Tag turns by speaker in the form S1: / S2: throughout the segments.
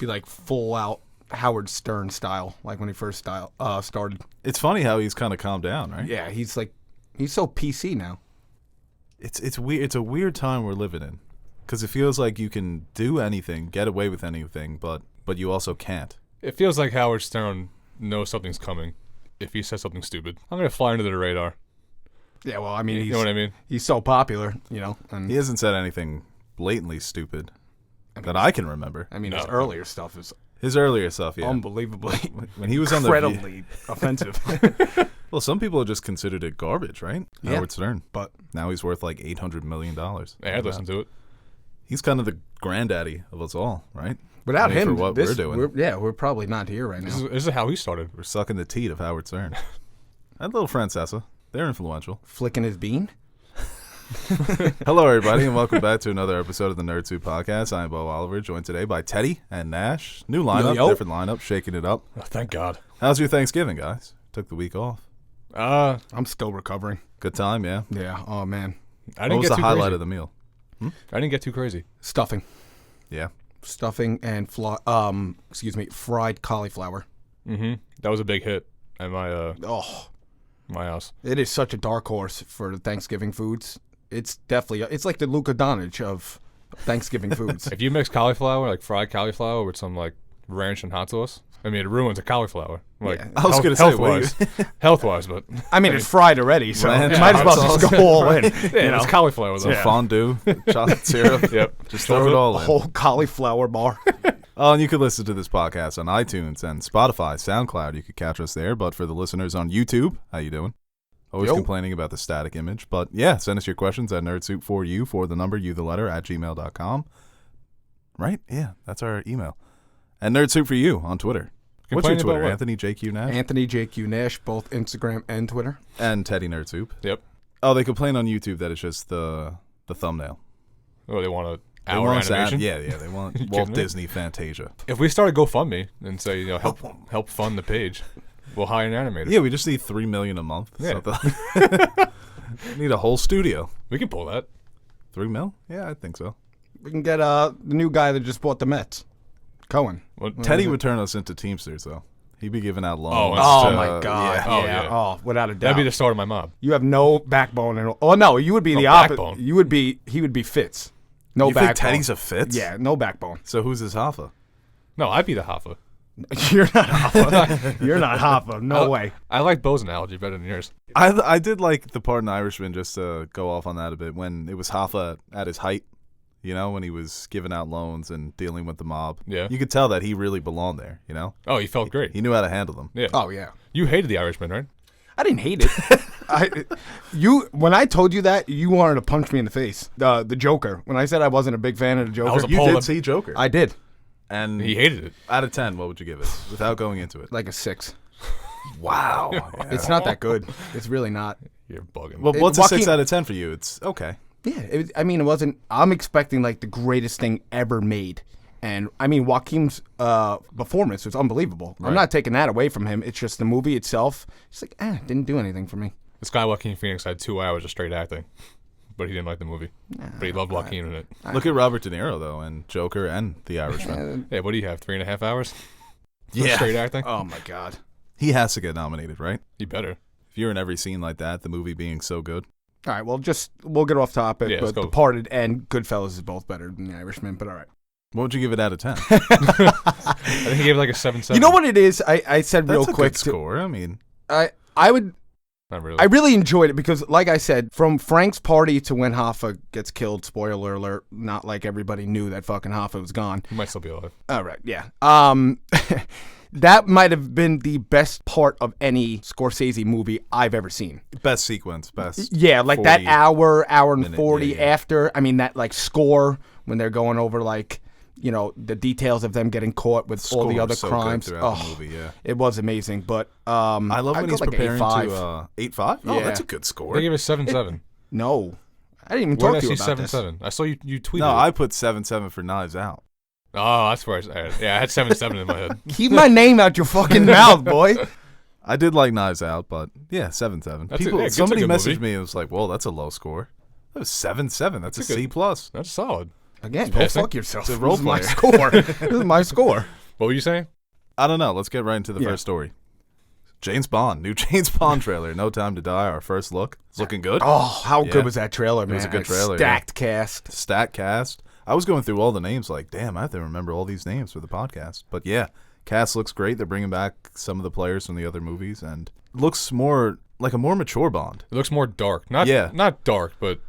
S1: be like full out Howard Stern style, like when he first started.
S2: It's funny how he's kind of calmed down, right?
S1: Yeah, he's so PC now.
S2: It's weird. It's a weird time we're living in, because it feels like you can do anything, get away with anything, but you also can't.
S3: It feels like Howard Stern knows something's coming. If he says something stupid, I'm gonna fly under the radar.
S1: Yeah, well, I mean,
S3: you know what I mean?
S1: He's so popular, you know. And
S2: he hasn't said anything blatantly stupid that I can remember.
S1: I mean, his earlier stuff is
S2: yeah.
S1: Unbelievably
S2: when he was
S1: incredibly offensive.
S2: Well, some people just considered it garbage, right?
S1: Yeah.
S2: Howard Stern.
S1: But
S2: now he's worth like $800 million.
S3: Yeah, I'd listen to it.
S2: He's kind of the granddaddy of us all, right?
S1: Without him,
S2: for what we're doing.
S1: We're probably not here right now.
S3: This is how he started.
S2: We're sucking the teat of Howard Stern. And little Francesa. They're influential.
S1: Flicking his bean?
S2: Hello, everybody, and welcome back to another episode of the Nerd Soup Podcast. I'm Bo Oliver, joined today by Teddy and Nash. New lineup, different lineup, shaking it up.
S3: Oh, thank God.
S2: How's your Thanksgiving, guys? Took the week off.
S1: I'm still recovering.
S2: Good time, yeah?
S1: Yeah, oh man.
S2: What was the highlight of the meal?
S3: I didn't get too crazy.
S1: Stuffing.
S2: Yeah.
S1: Stuffing and fried cauliflower.
S3: Mm-hmm. That was a big hit at my my house.
S1: It is such a dark horse for the Thanksgiving foods. It's definitely it's like the Luka Doncic of Thanksgiving foods.
S3: If you mix cauliflower, like fried cauliflower, with some like ranch and hot sauce, I mean, it ruins a cauliflower. Like,
S1: Yeah.
S2: I was going to say,
S3: health-wise, but
S1: I mean, it's fried already, so
S2: Ranch,
S1: you might as well
S2: hot
S1: just go all in.
S3: yeah, it's cauliflower though.
S2: some fondue, chocolate syrup.
S3: Yep.
S2: Just throw it all
S1: A
S2: in.
S1: whole cauliflower bar.
S2: Oh, and you can listen to this podcast on iTunes and Spotify, SoundCloud. You could catch us there. But for the listeners on YouTube, how you doing? Always complaining about the static image. But yeah, send us your questions at nerdsoup4u for the number, you the letter, at gmail.com. Right? Yeah, that's our email. And nerdsoup4u on Twitter. What's your Twitter? Anthony JQ Nash?
S1: Anthony JQ Nash, both Instagram and Twitter.
S2: And Teddy Nerdsoup.
S3: Yep.
S2: Oh, they complain on YouTube that it's just the thumbnail.
S3: Oh, they want an
S2: They
S3: hour
S2: want
S3: animation?
S2: yeah, they want Walt Disney Fantasia.
S3: If we start a GoFundMe and say, help fund the page, we'll hire an animator.
S2: Yeah, we just need $3 million a month.
S3: Yeah.
S2: We need a whole studio.
S3: We can pull that.
S2: $3 million? Yeah, I think so.
S1: We can get the new guy that just bought the Mets, Cohen.
S3: Well,
S2: Teddy would turn us into Teamsters, though. He'd be giving out loans.
S1: Oh
S2: to,
S1: my God!
S2: Yeah.
S3: Oh, yeah.
S1: Oh, without a doubt.
S3: That'd be the start of my mob.
S1: You have no backbone. No, you would be the
S3: backbone.
S1: opposite. He would be Fitz. No
S2: You
S1: backbone.
S2: think Teddy's a Fitz?
S1: Yeah, no backbone.
S2: So who's his Hoffa?
S3: No, I'd be the Hoffa.
S1: You're not Hoffa. You're not Hoffa. No way.
S3: I like Bo's analogy better than yours.
S2: I did like the part in Irishman, just to go off on that a bit, when it was Hoffa at his height, you know, when he was giving out loans and dealing with the mob.
S3: Yeah.
S2: You could tell that he really belonged there, you know?
S3: Oh, he felt great.
S2: He knew how to handle them.
S3: Yeah.
S1: Oh yeah.
S3: You hated the Irishman, right?
S1: I didn't hate it. When I told you that, you wanted to punch me in the face. The Joker. When I said I wasn't a big fan of the Joker,
S3: I was
S2: You
S3: appalled.
S2: did see Joker.
S1: I did.
S2: And
S3: He hated it.
S2: out of 10, what would you give it without going into it?
S1: Like a 6.
S2: Wow. Yeah.
S1: It's not that good. It's really not.
S3: You're bugging.
S2: Well, what's a 6 out of 10 for you? It's okay.
S1: Yeah, it wasn't. I'm expecting like the greatest thing ever made, and I mean Joaquin's performance was unbelievable.
S2: Right.
S1: I'm not taking that away from him. It's just the movie itself. It's like, didn't do anything for me.
S3: This guy Joaquin Phoenix had 2 hours of straight acting, but he didn't like the movie. But he loved Joaquin in it.
S2: Look at Robert De Niro, though, and Joker and The Irishman.
S3: Yeah, what do you have? 3.5 hours?
S2: Yeah.
S3: Straight acting?
S1: Oh my God.
S2: He has to get nominated, right?
S3: He better.
S2: If you're in every scene like that, the movie being so good.
S1: All right, well, we'll get off topic.
S3: Yeah, let's
S1: but
S3: go.
S1: Departed and Goodfellas is both better than The Irishman. But all right.
S2: What would you give it out of 10?
S3: I think he gave it like a 7.7.
S1: You know what it is? I said
S2: That's
S1: real
S2: a
S1: quick.
S2: good score. I mean,
S1: I would.
S3: Not really.
S1: I really enjoyed it because, like I said, from Frank's party to when Hoffa gets killed, spoiler alert, not like everybody knew that fucking Hoffa was gone.
S3: He might still be alive.
S1: All right, yeah. That might have been the best part of any Scorsese movie I've ever seen.
S2: best sequence, best.
S1: Yeah, like that
S2: 40
S1: hour and
S2: minute,
S1: 40
S2: yeah.
S1: after. I mean, that like score when they're going over like, you know, the details of them getting caught with all the
S2: Score
S1: other
S2: so good
S1: crimes.
S2: throughout the movie, yeah.
S1: It was amazing, but
S2: I love
S1: I'd
S2: when
S1: go
S2: he's
S1: like
S2: preparing
S1: 8.5.
S2: to 8.5. Oh,
S1: Yeah.
S2: that's a good score.
S3: They gave it 7.7.
S1: No, I didn't even
S3: Where
S1: talk
S3: did
S1: to
S3: I
S1: you
S3: see
S1: about this.
S3: 7.7? I saw you tweeted
S2: No,
S3: it.
S2: I put 7.7 for Knives Out.
S3: Oh, that's where I had it. Yeah, I had 7.7 in my head.
S1: Keep my name out your fucking mouth, boy.
S2: I did like Knives Out, but yeah, 7.7.
S3: That's
S2: People,
S3: yeah, it's a
S2: somebody
S3: good
S2: messaged
S3: movie.
S2: me and was like, "Well, that's a low score." That was 7.7. That's a
S3: That's a
S2: C
S3: good-
S2: plus.
S3: That's solid.
S1: Again, go
S3: passing.
S1: fuck yourself.
S2: It's a role
S1: This is my
S2: player.
S1: score. This is my score.
S3: What were you saying?
S2: I don't know. Let's get right into the first story. James Bond, new James Bond trailer. No Time to Die. Our first look. It's looking good.
S1: Oh, how
S2: Yeah.
S1: good was that trailer, man?
S2: was a good trailer,
S1: Stacked cast.
S2: Stat cast. I was going through all the names like, damn, I have to remember all these names for the podcast. But yeah, cast looks great. They're bringing back some of the players from the other movies and looks more like a more mature Bond.
S3: It looks more dark. Not dark, but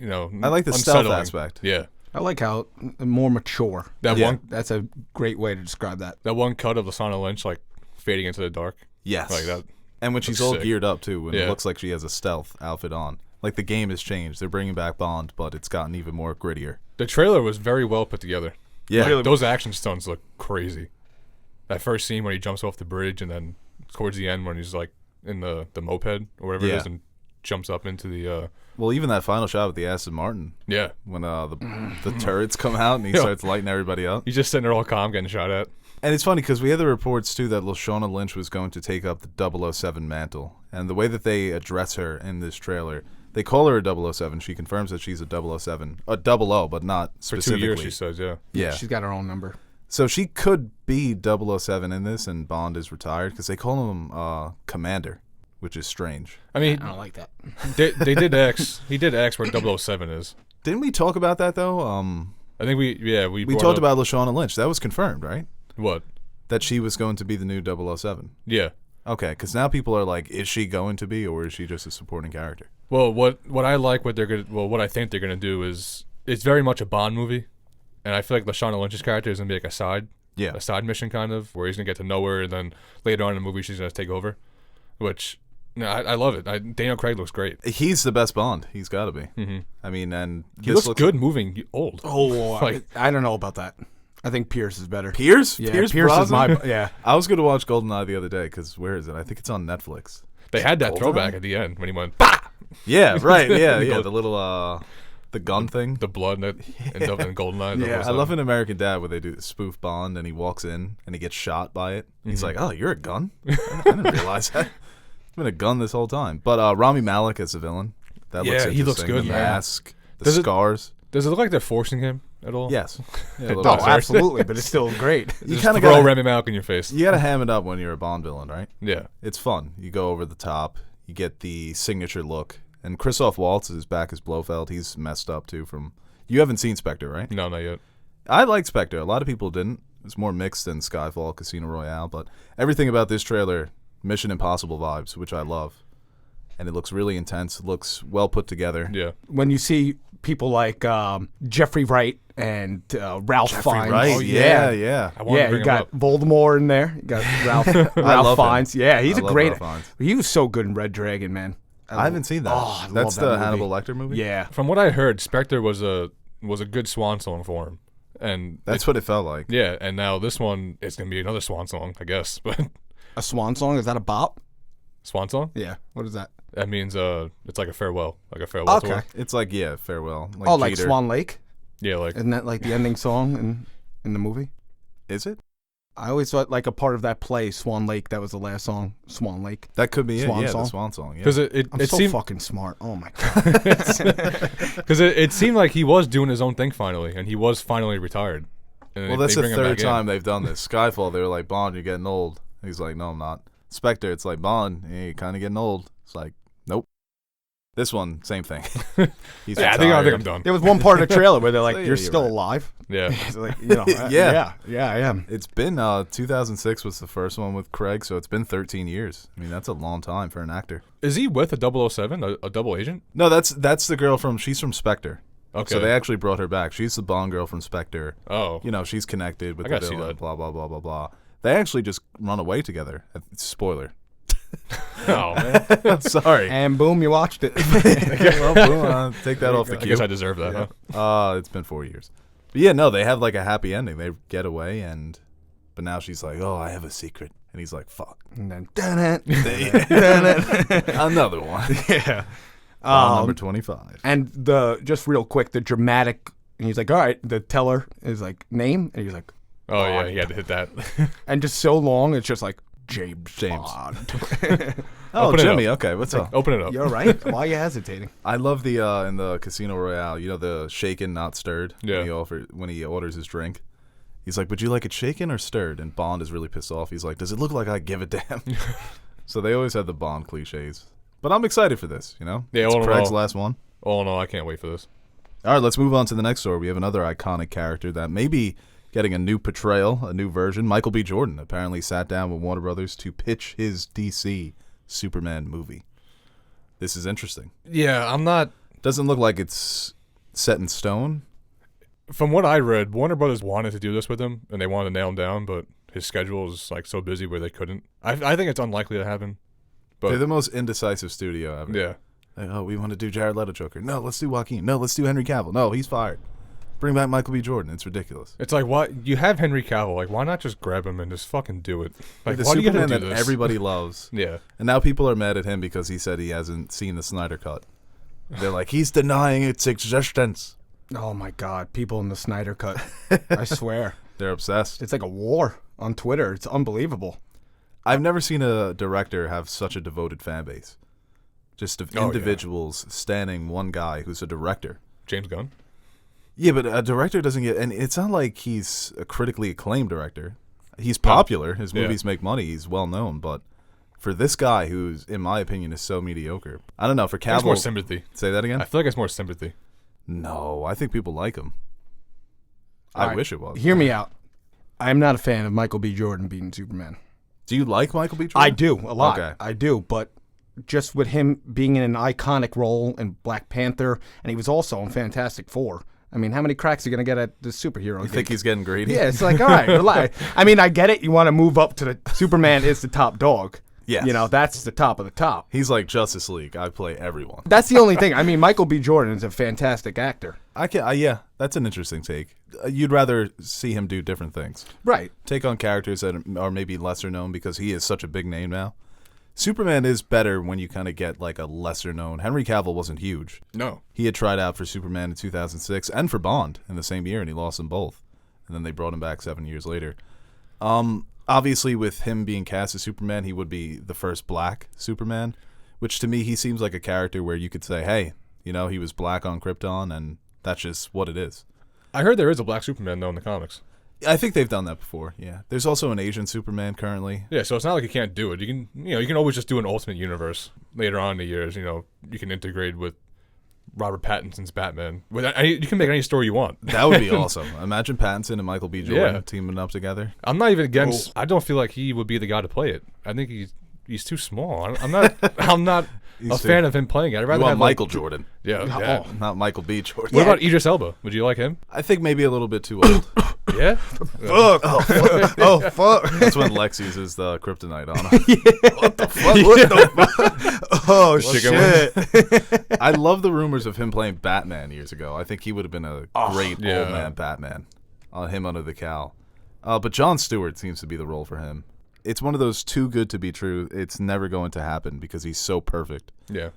S2: I like the stealth
S3: unsettling.
S2: aspect.
S3: Yeah.
S1: I like how more mature.
S3: That
S1: That's a great way to describe that.
S3: one cut of Lashana Lynch like fading into the dark.
S2: Yes.
S3: Like that.
S2: And when she's
S3: Looks
S2: all
S3: sick.
S2: geared up too, when it
S3: Yeah.
S2: looks like she has a stealth outfit on. Like the game has changed. They're bringing back Bond, but it's gotten even more grittier.
S3: The trailer was very well put together.
S2: Yeah.
S3: Like, those action stunts look crazy. That first scene when he jumps off the bridge, and then towards the end when he's like in the moped or whatever it
S2: Yeah.
S3: is, and jumps up into the
S2: Well, even that final shot with the Aston Martin
S3: yeah.
S2: when the turrets come out and he
S3: Yeah.
S2: starts lighting everybody up.
S3: He's just sitting there all calm, getting shot at.
S2: And it's funny because we had the reports too that Lashana Lynch was going to take up the 007 mantle. And the way that they address her in this trailer, they call her a 007. She confirms that she's a 007, a 00, but not
S3: For 2
S2: specifically.
S3: years, she says, yeah.
S2: Yeah.
S1: She's got her own number.
S2: So she could be 007 in this, and Bond is retired because they call him Commander, which is strange.
S3: I mean,
S1: I don't like that.
S3: they did X. He did X where 007 is.
S2: Didn't we talk about that though?
S3: I think we
S2: We
S3: brought
S2: talked
S3: up-
S2: about Lashana Lynch. That was confirmed, right?
S3: what?
S2: That she was going to be the new 007.
S3: Yeah.
S2: Okay, because now people are like, is she going to be, or is she just a supporting character?
S3: Well, what I like what I think they're gonna do is it's very much a Bond movie, and I feel like Lashana Lynch's character is gonna be like a side mission kind of where he's gonna get to know her, and then later on in the movie she's gonna take over, which I love it. Daniel Craig looks great.
S2: He's the best Bond. He's got to be.
S3: Mm-hmm.
S2: I mean, and
S3: He
S2: this
S3: looks good moving old.
S1: Oh,
S3: Like-
S1: I don't know about that. I think Pierce is better.
S2: Pierce?
S1: Yeah,
S2: Pierce
S1: is my
S2: Brosnan?
S1: yeah.
S2: I was going to watch GoldenEye the other day because where is it? I think it's on Netflix.
S3: They had that
S2: Goldeneye?
S3: throwback at the end when he went bah!
S2: Yeah, right. Yeah, yeah.
S3: Gold-
S2: The little the gun thing.
S3: The blood that ended up in Goldeneye.
S1: Yeah.
S2: I love an American Dad where they do spoof Bond and he walks in and he gets shot by it. He's like, "Oh, you're a gun? I didn't realize that. It's been a gun this whole time." But Rami Malek as the villain. That looks
S3: Yeah, he looks
S2: interesting.
S3: good,
S2: The
S3: man.
S2: mask, the
S3: Does it-
S2: scars.
S3: Does it look like they're forcing him at all?
S2: Yes. Yeah, a little
S1: Oh,
S2: bit.
S1: absolutely, but it's still great.
S2: You
S3: Just
S2: kind of
S3: throw
S2: got
S3: Rami Malek in your face.
S2: you got to ham it up when you're a Bond villain, right?
S3: Yeah.
S2: It's fun. You go over the top. You get the signature look. And Christoph Waltz is back as Blofeld. He's messed up too. You haven't seen Spectre, right?
S3: No, not yet.
S2: I liked Spectre. A lot of people didn't. It's more mixed than Skyfall, Casino Royale. But everything about this trailer, Mission Impossible vibes, which I love. And it looks really intense. It looks well put together.
S3: Yeah.
S1: When you see people like Jeffrey Wright and Ralph Fiennes.
S2: Right?
S1: Oh,
S2: Yeah.
S3: I wanted
S1: Yeah,
S3: to bring
S1: you got
S3: him up.
S1: Voldemort in there. You got Ralph,
S2: love
S1: Ralph
S2: him.
S1: Fiennes. Yeah, he's
S2: I
S1: a
S2: love
S1: great.
S2: Ralph Fiennes.
S1: He was so good in Red Dragon, man.
S2: I haven't seen that.
S1: Oh, I
S2: That's
S1: love that
S2: the
S1: movie.
S2: Hannibal Lecter movie?
S1: Yeah.
S3: From what I heard, Spectre was a good swan song for him. And
S2: That's what it felt like.
S3: yeah, and now this one is gonna be another swan song, I guess. But
S1: A swan song? Is that a bop?
S3: swan song?
S1: Yeah. What is that?
S3: That means it's like a farewell
S1: Okay.
S3: tour.
S2: It's like, yeah, farewell. Like
S1: Oh, like
S2: Jeter.
S1: Swan Lake?
S3: Yeah, like
S1: Isn't that like the ending song in the movie?
S2: Is it?
S1: I always thought like a part of that play, Swan Lake, that was the last song, Swan Lake.
S2: That could be
S1: Swan
S2: it. Yeah,
S1: song?
S2: the Swan song. Yeah.
S3: because it
S1: I'm
S3: it
S1: so
S3: seemed
S1: fucking smart. Oh my god.
S3: because it seemed like he was doing his own thing finally, and he was finally retired. And
S2: Well,
S3: they
S2: that's the
S3: bring him
S2: third
S3: back in.
S2: time they've done this. Skyfall, they were like, Bond, you're getting old. He's like, no, I'm not. Spectre, it's like, Bond, you're kind of getting old. It's like, nope. This one, same thing. He's
S3: Yeah, I
S2: retired.
S3: think I'm done.
S1: There was one part of the trailer where they're like,
S2: Yeah,
S1: "You're
S2: you're
S1: still
S2: right.
S1: alive."
S3: Yeah,
S1: It's like, you know,
S2: Yeah.
S1: yeah, I am.
S2: It's been 2006 was the first one with Craig, so it's been 13 years. I mean, that's a long time for an actor.
S3: is he with a 007, a double agent?
S2: No, that's the girl she's from Spectre.
S3: Okay.
S2: So they actually brought her back. She's the Bond girl from Spectre.
S3: Oh,
S2: You know, she's connected with
S3: I
S2: the
S3: gotta see
S2: villain,
S3: that.
S2: blah, blah, blah, blah, blah. They actually just run away together. Spoiler.
S3: oh man.
S2: Sorry.
S1: And boom, you watched it.
S2: Well, boom, take that off the
S3: I
S2: queue.
S3: guess I deserve that. Huh?
S2: It's been 4 years. But yeah, no, they have like a happy ending. They get away, but now she's like, "Oh, I have a secret," and he's like, "Fuck,
S1: And then, dun it.
S2: another one."
S1: Yeah.
S2: Number 25.
S1: And just real quick, the dramatic. And he's like, "All right." The teller is like, "Name," and he's like,
S3: Oh yeah, he had to hit that.
S1: and just so long, it's just like, James. Bond.
S2: Oh,
S3: Open it
S2: Jimmy.
S3: up.
S2: Okay, what's up?
S3: Open it up.
S1: You're right. Why are you hesitating?
S2: I love the in the Casino Royale, the shaken, not stirred.
S3: Yeah.
S2: When he orders his drink, he's like, "Would you like it shaken or stirred?" And Bond is really pissed off. He's like, "Does it look like I give a damn?" So they always have the Bond cliches. But I'm excited for this.
S3: Yeah.
S2: It's Craig's last one.
S3: Oh no, I can't wait for this.
S2: All right, let's move on to the next story. We have another iconic character that may be getting a new portrayal, a new version. Michael B. Jordan apparently sat down with Warner Brothers to pitch his DC Superman movie. This is interesting.
S3: Yeah, I'm not.
S2: Doesn't look like it's set in stone.
S3: From what I read, Warner Brothers wanted to do this with him, and they wanted to nail him down, but his schedule is like so busy where they couldn't. I think it's unlikely to happen. But
S2: They're the most indecisive studio ever.
S3: yeah,
S2: Like, oh, we want to do Jared Leto Joker. No, let's do Joaquin. No, let's do Henry Cavill. No, he's fired. Bring back Michael B. Jordan. It's ridiculous.
S3: it's like, why you have Henry Cavill? Like, why not just grab him and just fucking do it? Like,
S2: The
S3: why do you
S2: Superman
S3: gotta do
S2: that
S3: this?
S2: everybody loves.
S3: Yeah,
S2: And now people are mad at him because he said he hasn't seen the Snyder Cut. They're like, he's denying its existence.
S1: Oh my God, people in the Snyder Cut. I swear.
S2: They're obsessed.
S1: It's like a war on Twitter. It's unbelievable.
S2: I've never seen a director have such a devoted fan base. Just of individuals standing one guy who's a director.
S3: James Gunn.
S2: Yeah, but a director doesn't get... And it's not like he's a critically acclaimed director. He's popular. His movies make money. He's well-known. But for this guy who's, in my opinion, is so mediocre... I don't know, for Cavill...
S3: It's more sympathy.
S2: Say that again?
S3: I feel like it's more sympathy.
S2: No, I think people like him. I wish it was.
S1: Hear me out. I'm not a fan of Michael B. Jordan being Superman.
S2: Do you like Michael B. Jordan?
S1: I do, a lot.
S2: Okay.
S1: I do, but just with him being in an iconic role in Black Panther, and he was also in Fantastic Four. I mean, how many cracks are you going to get at the superhero?
S2: You think he's getting greedy?
S1: Yeah, it's like, all right, relax. I mean, I get it. You want to move up to the... Superman is the top dog.
S2: Yes.
S1: You know, that's the top of the top.
S2: He's like Justice League. I play everyone.
S1: That's the only thing. I mean, Michael B. Jordan is a fantastic actor.
S2: Yeah, that's an interesting take. You'd rather see him do different things.
S1: Right.
S2: Take on characters that are maybe lesser known because he is such a big name now. Superman is better when you kind of get like a lesser known. Henry Cavill wasn't huge.
S3: No.
S2: He had tried out for Superman in 2006 and for Bond in the same year, and he lost them both. And then they brought him back 7 years later. Obviously, with him being cast as Superman, he would be the first black Superman, which to me, he seems like a character where you could say, hey, he was black on Krypton, and that's just what it is.
S3: I heard there is a black Superman, though, in the comics.
S2: I think they've done that before, yeah. There's also an Asian Superman currently.
S3: Yeah, so it's not like you can't do it. You can, you can always just do an alternate universe later on in the years. You can integrate with Robert Pattinson's Batman. You can make any story you want.
S2: That would be awesome. Imagine Pattinson and Michael B. Jordan teaming up together.
S3: I'm not even against. I don't feel like he would be the guy to play it. I think he's too small. I'm not. I'm not a fan of him playing it. I'd rather
S2: want
S3: have
S2: Michael Jordan.
S3: Yeah.
S2: Not Michael B. Jordan.
S3: What about Idris Elba? Would you like him?
S2: I think maybe a little bit too old.
S3: Yeah.
S1: Fuck. Oh, fuck.
S2: That's when Lex uses the kryptonite on him.
S1: What the fuck? What the fuck? Oh, shit.
S2: I love the rumors of him playing Batman years ago. I think he would have been a great old man Batman. Him under the cowl. But Jon Stewart seems to be the role for him. It's one of those too good to be true. It's never going to happen because he's so perfect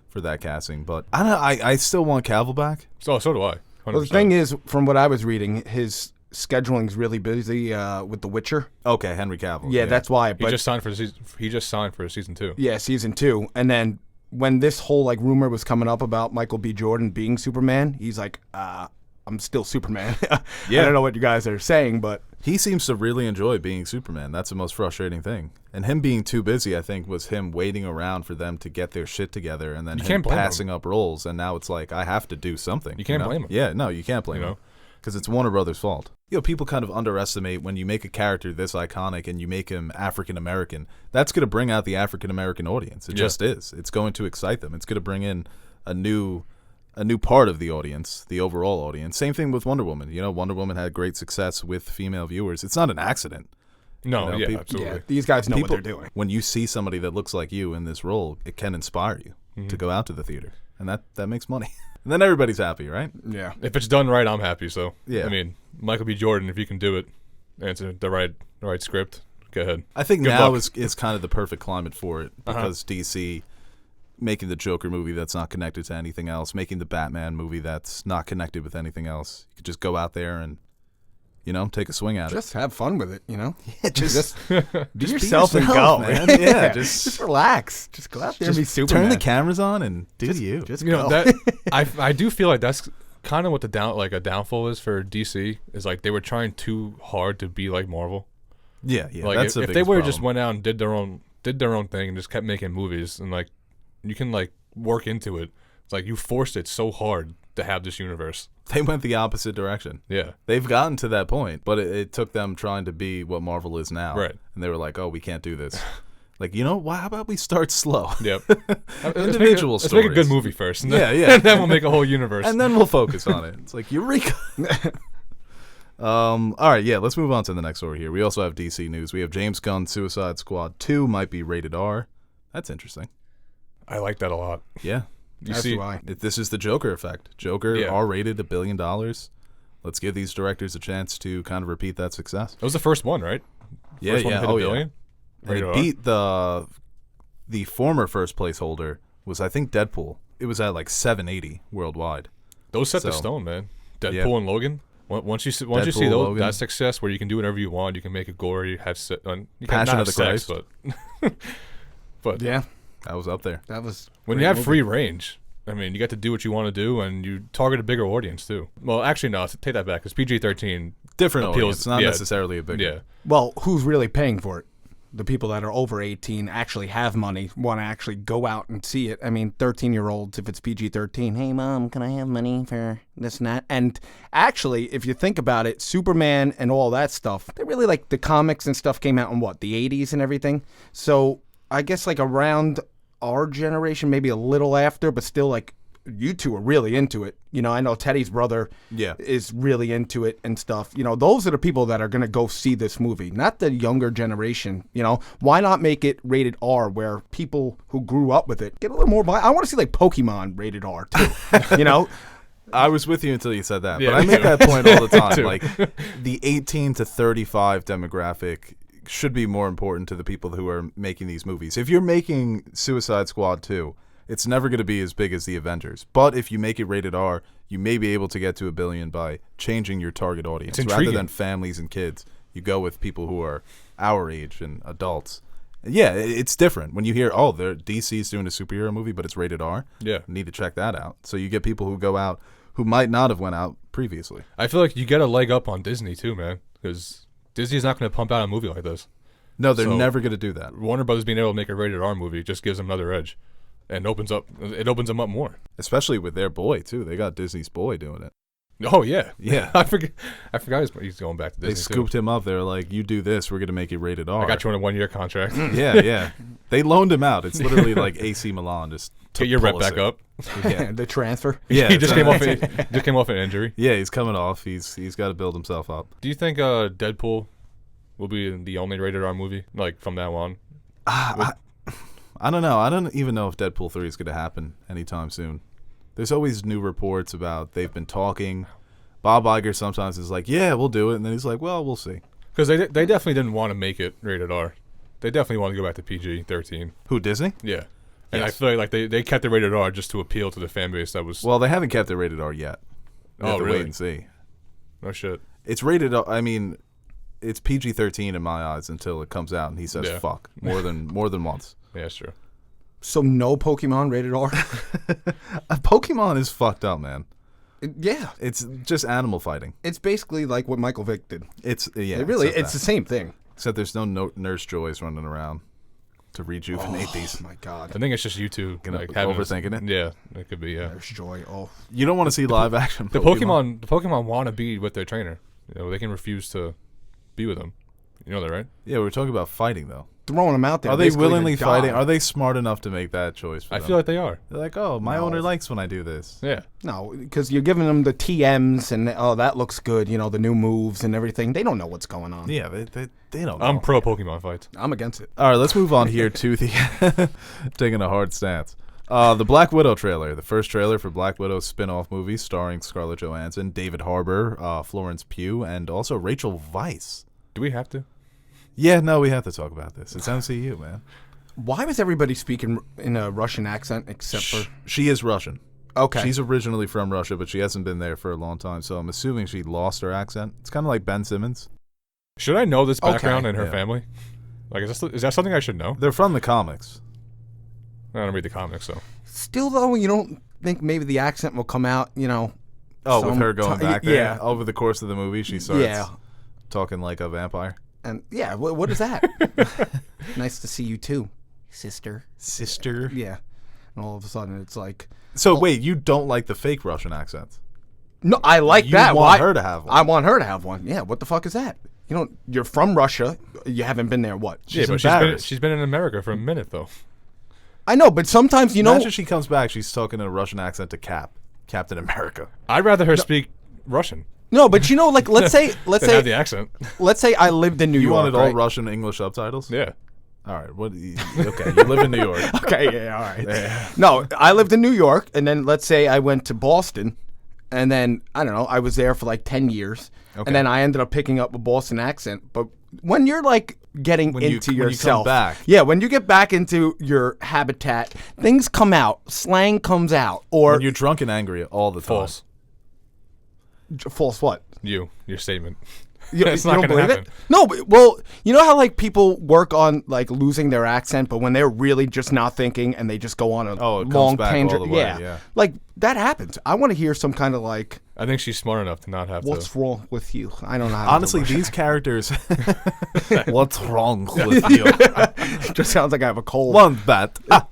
S2: for that casting. But I don't know. I still want Cavill back.
S3: So do I. 100%.
S1: Well, the thing is, from what I was reading, his scheduling's really busy with The Witcher.
S2: Okay, Henry Cavill.
S1: Yeah, that's why. But
S3: He just signed for season 2.
S1: Yeah, season 2. And then when this whole rumor was coming up about Michael B. Jordan being Superman, he's like, I'm still Superman. I don't know what you guys are saying, but
S2: he seems to really enjoy being Superman. That's the most frustrating thing. And him being too busy, I think, was him waiting around for them to get their shit together and then him passing up roles. And now it's like, I have to do something.
S3: You can't blame him.
S2: Yeah, no, you can't blame him. Because it's Warner Brothers' fault. People kind of underestimate when you make a character this iconic and you make him African-American. That's going to bring out the African-American audience. It just is. It's going to excite them. It's going to bring in a new part of the audience, the overall audience. Same thing with Wonder Woman. Wonder Woman had great success with female viewers. It's not an accident.
S3: No, absolutely.
S1: Yeah, these guys know what they're doing.
S2: When you see somebody that looks like you in this role, it can inspire you to go out to the theater. And that makes money. And then everybody's happy, right?
S1: Yeah.
S3: If it's done right, I'm happy. So
S2: yeah.
S3: I mean, Michael B. Jordan, if you can do it, answer the right script, go ahead.
S2: I think now is kind of the perfect climate for it because DC making the Joker movie that's not connected to anything else, making the Batman movie that's not connected with anything else. You could just go out there and take a swing at it.
S1: Just have fun with it,
S2: Yeah,
S1: just
S2: be
S1: yourself and go,
S2: man.
S1: man.
S2: Yeah,
S1: just relax. Just go out there and be Superman.
S2: Turn the cameras on and do you.
S1: Just
S3: You know
S1: go.
S3: that I do feel like that's kind of what a downfall is for DC is like they were trying too hard to be like Marvel.
S2: Yeah.
S3: Like
S2: That's
S3: if they would have just went out and did their own thing and just kept making movies and like you can like work into it. It's like you forced it so hard to have this universe.
S2: They went the opposite direction.
S3: Yeah.
S2: They've gotten to that point, but it took them trying to be what Marvel is now.
S3: Right.
S2: And they were like, oh, we can't do this. Like, how about we start slow?
S3: Yep.
S2: Individual
S3: let's
S2: stories.
S3: make a good movie first. And then,
S2: Yeah.
S3: and then we'll make a whole universe.
S2: And then we'll focus on it. It's like, eureka. All right, yeah, let's move on to the next story here. We also have DC news. We have James Gunn's Suicide Squad 2 might be rated R. That's interesting.
S3: I like that a lot.
S2: Yeah.
S1: That's why.
S2: This is the Joker effect. Joker,
S3: Yeah.
S2: R-rated, $1 billion. Let's give these directors a chance to kind of repeat that success.
S3: It was the first one, right?
S2: Yeah,
S3: First one
S2: yeah.
S3: hit $1 billion?
S2: And it beat the former first place holder was, I think, Deadpool. It was at like 780 worldwide.
S3: Those set the
S2: So,
S3: stone, man. Deadpool
S2: yeah.
S3: and Logan. Once you see
S2: Deadpool,
S3: those,
S2: Logan.
S3: that success where you can do whatever you want, you can make it gory, have you can
S2: Passion
S3: not
S2: of the
S3: have sex, but
S1: Yeah,
S2: That was up there.
S1: that was
S3: when
S1: great
S3: you have
S1: movie.
S3: free range, I mean, you get to do what you want to do, and you target a bigger audience too. Well, actually, no, take that back. Because PG-13
S2: Different
S3: appeals,
S2: audience, not necessarily a big
S3: Yeah,
S1: Well, who's really paying for it? The people that are over 18 actually have money, want to actually go out and see it. I mean, 13-year-olds, if it's PG-13, hey, Mom, can I have money for this and that? And actually, if you think about it, Superman and all that stuff, they really like the comics and stuff came out in the 80s and everything. So I guess like around our generation, maybe a little after, but still like you two are really into it. I know Teddy's brother is really into it and stuff. Those are the people that are going to go see this movie, not the younger generation. Why not make it rated R where people who grew up with it get a little more I want to see like Pokemon rated R too.
S2: I was with you until you said that,
S3: Yeah,
S2: but I
S3: me
S2: make
S3: too.
S2: that point all the time.
S3: Too.
S2: Like the 18 to 35 demographic should be more important to the people who are making these movies. If you're making Suicide Squad 2, it's never going to be as big as the Avengers. But if you make it rated R, you may be able to get to $1 billion by changing your target audience.
S3: It's
S2: Rather
S3: intriguing.
S2: than families and kids, you go with people who are our age and adults. Yeah, it's different. When you hear, DC's doing a superhero movie, but it's rated R,
S3: yeah.
S2: you need to check that out. So you get people who go out who might not have went out previously.
S3: I feel like you get a leg up on Disney too, man, because Disney's not going to pump out a movie like this.
S2: No, they're
S3: So-
S2: never going to do that.
S3: Warner Brothers being able to make a rated R movie just gives them another edge, and opens them up more.
S2: Especially with their boy, too. They got Disney's boy doing it.
S3: Oh yeah,
S2: Yeah.
S3: I forgot he's going back to Disney.
S2: They scooped him up. They were like, you do this, we're going to make it rated R.
S3: I got you on a 1-year contract.
S2: Yeah. They loaned him out. It's literally like AC Milan just took
S3: Get your rep
S2: Pulisic.
S3: back up.
S2: Yeah.
S1: The transfer.
S2: Yeah,
S3: he just
S2: exactly.
S3: came off an injury.
S2: Yeah, he's coming off. He's got to build himself up.
S3: Do you think Deadpool will be the only rated R movie like from now on?
S2: I don't know. I don't even know if Deadpool 3 is going to happen anytime soon. There's always new reports about they've been talking. Bob Iger sometimes is like, yeah, we'll do it. And then he's like, well, we'll see.
S3: Because they definitely didn't want to make it rated R. They definitely want to go back to PG-13.
S2: Who, Disney?
S3: Yeah. And
S2: Yes.
S3: I feel like they kept it rated R just to appeal to the fan base that was...
S2: Well, they haven't kept it rated R yet. We have to
S3: really?
S2: wait and see.
S3: No shit.
S2: It's rated R. I mean, it's PG-13 in my eyes until it comes out and he says
S3: Yeah.
S2: fuck more than once.
S3: Yeah, that's true.
S1: So no Pokemon rated R?
S2: Pokemon is fucked up, man.
S1: Yeah.
S2: It's just animal fighting.
S1: It's basically like what Michael Vick did.
S2: It's
S1: It's
S2: except
S1: the same thing.
S2: except there's no Nurse Joys running around to rejuvenate
S1: Oh
S2: these.
S1: my God.
S3: I think it's just you two
S2: Gonna
S3: having
S2: overthinking it?
S3: Yeah, it could be. Yeah.
S1: There's joy. Oh.
S2: You don't want to see live action.
S3: The Pokemon want to be with their trainer. They can refuse to be with them. You know that, right?
S2: Yeah, we're talking about fighting though.
S1: Throwing them out there.
S2: Are they
S1: basically to
S2: willingly
S1: die.
S2: fighting? Are they smart enough to make that choice for
S3: I
S2: them?
S3: feel like they are.
S2: They're like, oh, my
S1: No.
S2: owner likes when I do this.
S3: Yeah.
S1: No, because you're giving them the TMs and, oh, that looks good, the new moves and everything. They don't know what's going on.
S2: Yeah, they don't know.
S3: I'm pro Pokemon fights.
S1: I'm against it.
S2: All right, let's move on here to the taking a hard stance. The Black Widow trailer, the first trailer for Black Widow's spin-off movie starring Scarlett Johansson, David Harbour, Florence Pugh, and also Rachel Weisz.
S3: Do we have to?
S2: Yeah, no, we have to talk about this. It's MCU, man.
S1: Why was everybody speaking in a Russian accent except for...
S2: She is Russian.
S1: Okay.
S2: She's originally from Russia, but she hasn't been there for a long time, so I'm assuming she lost her accent. It's kind of like Ben Simmons.
S3: Should I know this background
S1: Okay.
S3: in her family? Like, is that something I should know?
S2: They're from the comics.
S3: I don't read the comics, so.
S1: Still, though, you don't think maybe the accent will come out,
S2: Oh, with her going back there?
S1: Yeah.
S2: Over the course of the movie, she starts talking like a vampire.
S1: And, yeah, what is that? Nice to see you, too, sister.
S2: Sister?
S1: Yeah. And all of a sudden, it's like...
S2: So, wait, you don't like the fake Russian accents?
S1: No, I like
S2: You
S1: that.
S2: want her to have one.
S1: I want her to have one. Yeah, what the fuck is that? You're from Russia. You haven't been there, what?
S3: Yeah, but she's been in America for a minute, though.
S1: I know, but sometimes,
S2: Imagine she comes back, she's talking in a Russian accent to Captain America.
S3: I'd rather her speak Russian.
S1: No, but like, let's say
S3: have the accent.
S1: let's say I lived in New
S2: You
S1: York.
S2: wanted all
S1: right?
S2: Russian English subtitles?
S3: Yeah.
S2: All right. Okay, you live in New York.
S1: Okay, yeah, all right. No, I lived in New York, and then let's say I went to Boston, and then, I don't know, I was there for like 10 years, and then I ended up picking up a Boston accent. But when you're like getting into yourself,
S2: when you come back.
S1: Yeah, when you get back into your habitat, things come out, slang comes out, or
S2: When you're drunk and angry all the time.
S3: False.
S1: False what?
S3: Your statement.
S1: It's
S3: not
S1: you don't
S3: gonna
S1: believe
S3: happen.
S1: it? No, but, well, you know how like people work on like losing their accent, but when they're really just not thinking and they just go on a
S2: it comes
S1: long
S2: back all
S1: tangent.
S2: the way, yeah.
S1: Like that happens. I want to hear some kind of like,
S3: I think she's smart enough to not have
S1: what's
S3: to.
S1: wrong with you? I don't know. How to
S2: Honestly,
S1: do
S2: these characters. What's wrong with you?
S1: Russian. Just sounds like I have a cold.
S2: One bat.
S3: I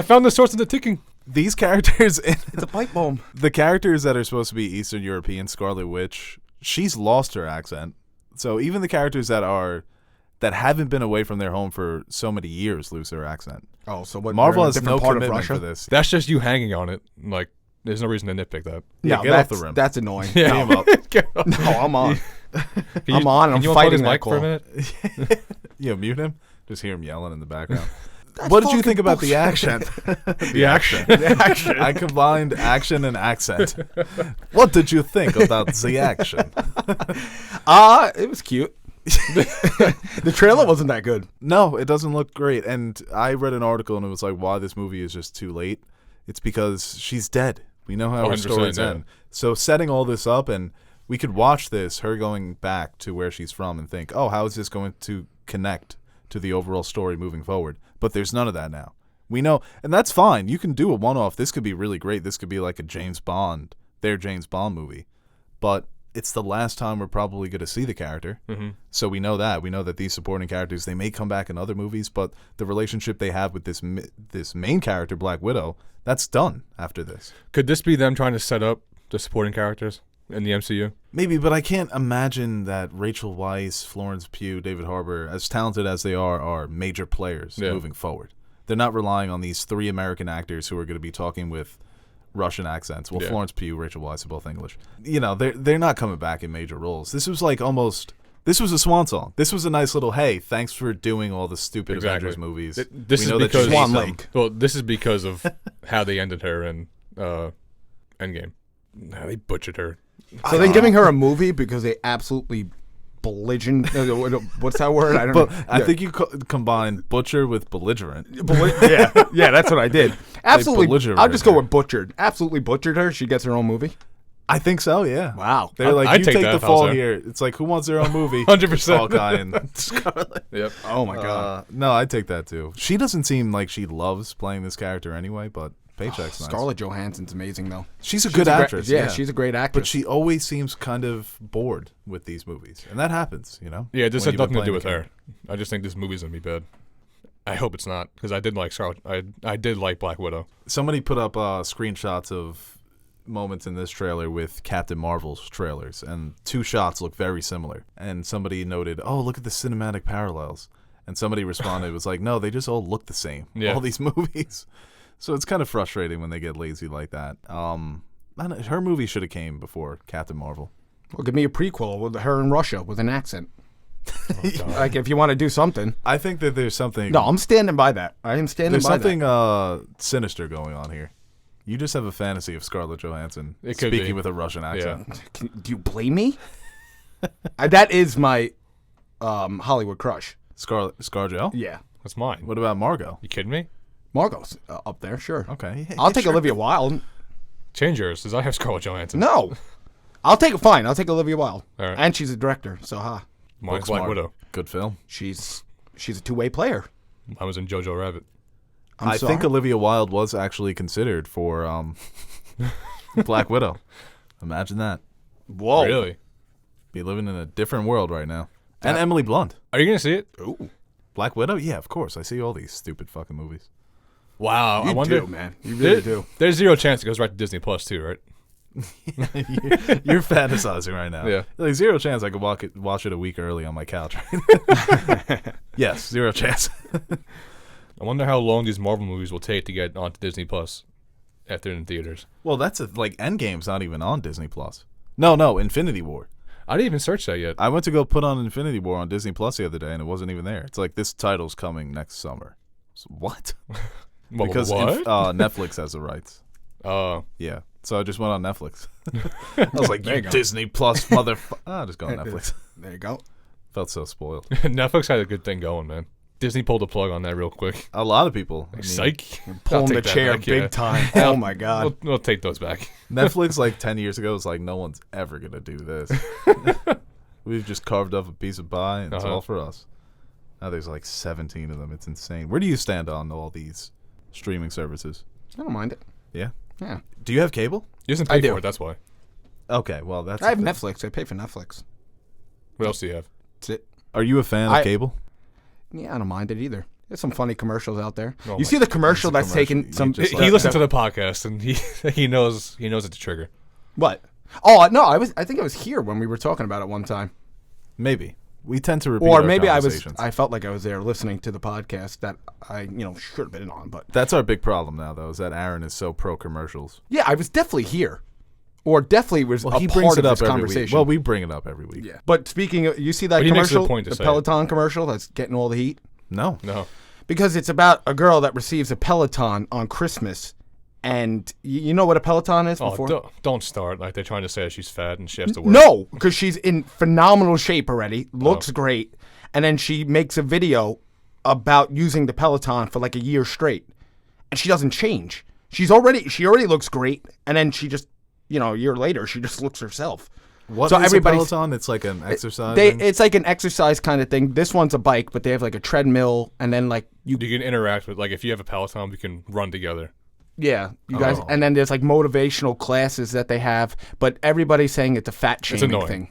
S3: found the source of the ticking.
S2: These characters,
S1: It's a pipe bomb.
S2: the characters that are supposed to be Eastern European, Scarlet Witch, she's lost her accent. So even the characters that haven't been away from their home for so many years lose their accent.
S1: Oh, so what?
S2: Marvel
S1: you're in a
S2: has no
S1: different part of
S2: commitment
S1: Russia?
S2: for this.
S3: That's just you hanging on it. Like, there's no reason to nitpick that.
S2: Yeah,
S1: No,
S2: get off the
S1: that's-
S2: rim.
S1: That's annoying.
S3: Yeah.
S1: No, no, I'm on. I'm on. I'm
S3: Can you unplug
S1: fighting
S3: his
S1: that
S3: mic
S1: call.
S3: for a minute?
S2: Mute him. Just hear him yelling in the background.
S1: That's
S2: What did you
S1: fucking
S2: think about the
S1: bullshit.
S2: action?
S3: The action.
S2: I combined action and accent. What did you think about the action?
S1: It was cute. The trailer wasn't that good.
S2: No, it doesn't look great. And I read an article and it was like, why this movie is just too late. It's because she's dead. We know how her
S3: 100%,
S2: stories
S3: yeah.
S2: end. So setting all this up, and we could watch this, her going back to where she's from, and think, oh, how is this going to connect to the overall story moving forward? But there's none of that now. We know, and that's fine. You can do a one-off. This could be really great. This could be like a James Bond movie. But it's the last time we're probably going to see the character.
S3: Mm-hmm.
S2: So we know that. We know that these supporting characters, they may come back in other movies, but the relationship they have with this main character, Black Widow, that's done after this.
S3: Could this be them trying to set up the supporting characters in the MCU?
S2: Maybe, but I can't imagine that Rachel Weisz, Florence Pugh, David Harbour, as talented as they are major players moving forward. They're not relying on these 3 American actors who are going to be talking with Russian accents. Well, Florence Pugh, Rachel Weisz are both English. They're not coming back in major roles. This was like this was a swan song. This was a nice little, hey, thanks for doing all the stupid Avengers movies.
S3: This is because Swan Lake. Well, this is because of how they ended her in Endgame. Nah, they butchered her.
S1: So they're giving her a movie because they absolutely belligerent. What's that word? I don't know.
S2: I think you combine butcher with belligerent.
S1: Yeah, that's what I did. Absolutely.
S2: belligerent
S1: I'll just go
S2: her.
S1: with butchered. Absolutely butchered her. She gets her own movie.
S2: I think so, yeah.
S1: Wow.
S2: They're like,
S3: I'd
S2: you
S3: take
S2: take
S3: that
S2: the
S3: if I was
S2: fall
S3: her.
S2: here. It's like, who wants their own movie?
S3: 100%.
S2: Hawkeye and Scarlet.
S3: Yep.
S1: Oh my god.
S2: No, I'd take that too. She doesn't seem like she loves playing this character anyway, but paycheck's nice.
S1: Scarlett Johansson's amazing though.
S2: She's a good actress.
S1: Yeah, she's a great actress.
S2: But she always seems kind of bored with these movies. And that happens,
S3: Yeah, this
S2: when
S3: had
S2: you've been
S3: nothing to do
S2: playing
S3: with
S2: the
S3: her.
S2: character.
S3: I just think this movie's gonna be bad. I hope it's not, because I did like Scarlet. I did like Black Widow.
S2: Somebody put up screenshots of moments in this trailer with Captain Marvel's trailers, and 2 shots look very similar. And somebody noted, oh, look at the cinematic parallels. And somebody responded, was like, no, they just all look the same.
S3: Yeah.
S2: All these movies. So it's kind of frustrating when they get lazy like that. Her movie should have came before Captain Marvel.
S1: Well, give me a prequel with her in Russia with an accent.
S3: Oh,
S1: Like if you want to do something.
S2: I think that there's something.
S1: No, I'm standing by that. I am standing
S2: There's
S1: by
S2: something
S1: that.
S2: sinister going on here. You just have a fantasy of Scarlett Johansson
S3: It could
S2: speaking
S3: be.
S2: with a Russian accent.
S1: Do you blame me? That is my Hollywood crush.
S2: ScarJo?
S1: Yeah.
S3: That's mine.
S2: What about Margot?
S3: You kidding me?
S1: Margot's up there, sure.
S2: Okay. Yeah,
S1: I'll take
S2: sure.
S1: Olivia Wilde.
S3: Change yours, because I have Scarlett Johansson.
S1: No. I'll take it. Fine. I'll take Olivia Wilde.
S3: All right.
S1: And she's a director, so
S3: Mine's
S2: Book
S3: Black
S2: smart.
S3: Widow.
S2: Good film.
S1: she's a two-way player.
S3: I was in Jojo Rabbit.
S1: I
S2: think Olivia Wilde was actually considered for Black Widow. Imagine that.
S1: Whoa.
S3: Really?
S2: Be living in a different world right now. And Emily Blunt.
S3: Are you going to see it?
S1: Ooh.
S2: Black Widow? Yeah, of course. I see all these stupid fucking movies.
S3: Wow.
S1: You
S3: I wonder.
S1: do, man. You really do.
S3: There's zero chance it goes right to Disney Plus too, right?
S2: You're fantasizing right now.
S3: Yeah.
S2: Like, zero chance I could watch it a week early on my couch. Yes, zero chance.
S3: I wonder how long these Marvel movies will take to get onto Disney Plus after in theaters.
S2: Well, that's like Endgame's not even on Disney Plus. No, Infinity War.
S3: I didn't even search that yet.
S2: I went to go put on Infinity War on Disney Plus the other day, and it wasn't even there. It's like, this title's coming next summer. So, what? Because
S3: what?
S2: Netflix has the rights.
S3: Oh.
S2: Yeah. So I just went on Netflix. I was like, you Disney Plus motherfucker. I'll just go on Netflix.
S1: There you go.
S2: Felt so spoiled.
S3: Netflix had a good thing going, man. Disney pulled the plug on that real quick.
S2: A lot of people.
S3: Psych.
S1: Pulling the
S3: take that
S1: chair
S3: back,
S1: big
S3: yeah.
S1: time. Oh, my God.
S3: We'll take those back.
S2: Netflix, like 10 years ago, was like, no one's ever going to do this. We've just carved up a piece of pie, and it's all for us. Now there's like 17 of them. It's insane. Where do you stand on all these streaming services?
S1: I don't mind it.
S2: Yeah?
S1: Yeah.
S2: Do you have cable?
S3: You doesn't pay
S1: I do.
S3: for it, that's why.
S2: Okay, well, that's...
S1: I have Netflix. I pay for Netflix.
S3: What else do you have?
S1: That's it.
S2: Are you a fan of cable?
S1: Yeah, I don't mind it either. There's some funny commercials out there.
S3: Oh
S1: you
S3: my
S1: see the commercial
S2: That's
S1: that's
S2: a commercial.
S1: taken some...
S2: You just
S3: He listened to the podcast, and he knows it's a trigger.
S1: What? Oh, no, I think I was here when we were talking about it one time.
S2: Maybe. We tend to repeat
S1: Or
S2: our
S1: maybe
S2: conversations.
S1: I felt like I was there listening to the podcast that I, should have been on, but...
S2: That's our big problem now, though, is that Aaron is so pro-commercials.
S1: Yeah, I was definitely here. Or definitely was
S2: Well,
S1: a
S2: he
S1: part
S2: brings
S1: of
S2: it up
S1: this
S2: every
S1: conversation.
S2: week. Well, we bring it up every week.
S1: Yeah. But speaking of... You see that
S3: But he makes it a
S1: commercial?
S3: point to
S1: The
S3: say
S1: Peloton commercial that's getting all the heat?
S2: No.
S1: Because it's about a girl that receives a Peloton on Christmas. And you know what a Peloton is before?
S3: Oh, don't start. Like, they're trying to say she's fat and she has to work.
S1: No, because she's in phenomenal shape already, looks great, and then she makes a video about using the Peloton for like a year straight, and she doesn't change. She already looks great, and then she just, a year later, she just looks herself.
S2: What
S1: So
S2: is a
S1: everybody's-
S2: Peloton? It's like an exercise thing?
S1: It's like an exercise kind of thing. This one's a bike, but they have like a treadmill, and then like
S3: You can interact with, like, if you have a Peloton, we can run together.
S1: yeah, you guys, and then there's like motivational classes that they have, but everybody's saying it's a fat shaming
S3: annoying.
S1: thing.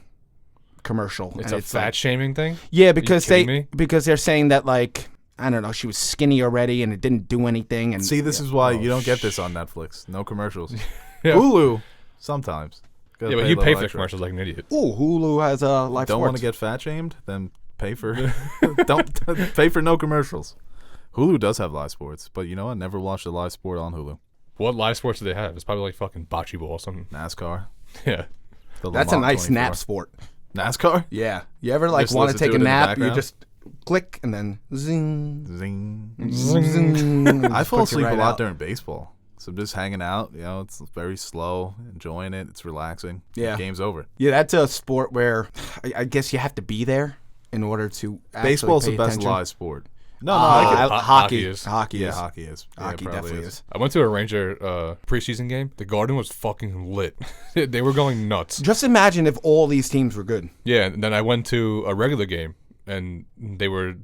S1: Commercial.
S3: It's
S1: and
S3: a fat
S1: like,
S3: shaming thing?
S1: yeah, because
S3: kidding me?
S1: because they're saying that like I don't know, she was skinny already and it didn't do anything. And
S2: See, this is why you don't get this on Netflix. No commercials.
S3: Yeah.
S2: Hulu, sometimes.
S3: Yeah, but you pay for the commercials like an idiot.
S1: Ooh, Hulu has live
S2: Don't
S1: sports.
S2: want to get fat shamed? Then pay for don't pay for no commercials. Hulu does have live sports, but you know what? Never watched a live sport on Hulu.
S3: What live sports do they have? It's probably like fucking bocce ball or something.
S2: NASCAR.
S3: Yeah.
S2: The
S1: That's a
S2: Le Mans
S1: nice
S2: 24.
S1: nap sport.
S2: NASCAR?
S1: Yeah, you ever like
S2: Just
S1: want to
S2: listen
S1: take
S2: to it
S1: a
S2: in the
S1: nap? You
S2: background?
S1: just click and then zing,
S2: Zing.
S1: zing.
S2: I fall
S1: puts you
S2: asleep
S1: right
S2: a lot
S1: out.
S2: during baseball. So I'm just hanging out. It's very slow, enjoying it. It's relaxing.
S1: Yeah.
S2: Game's over.
S1: Yeah, that's a sport where I guess you have to be there in order to. actually
S2: Baseball's
S1: pay
S2: the best
S1: attention.
S2: live sport. No, I could.
S1: hockey
S3: is.
S1: Hockey
S2: Yeah,
S1: is.
S2: hockey is. Yeah,
S1: Hockey
S2: it probably
S1: definitely is.
S3: I went to a Ranger preseason game. The Garden was fucking lit. They were going nuts.
S1: Just imagine if all these teams were good.
S3: Yeah, and then I went to a regular game, and they were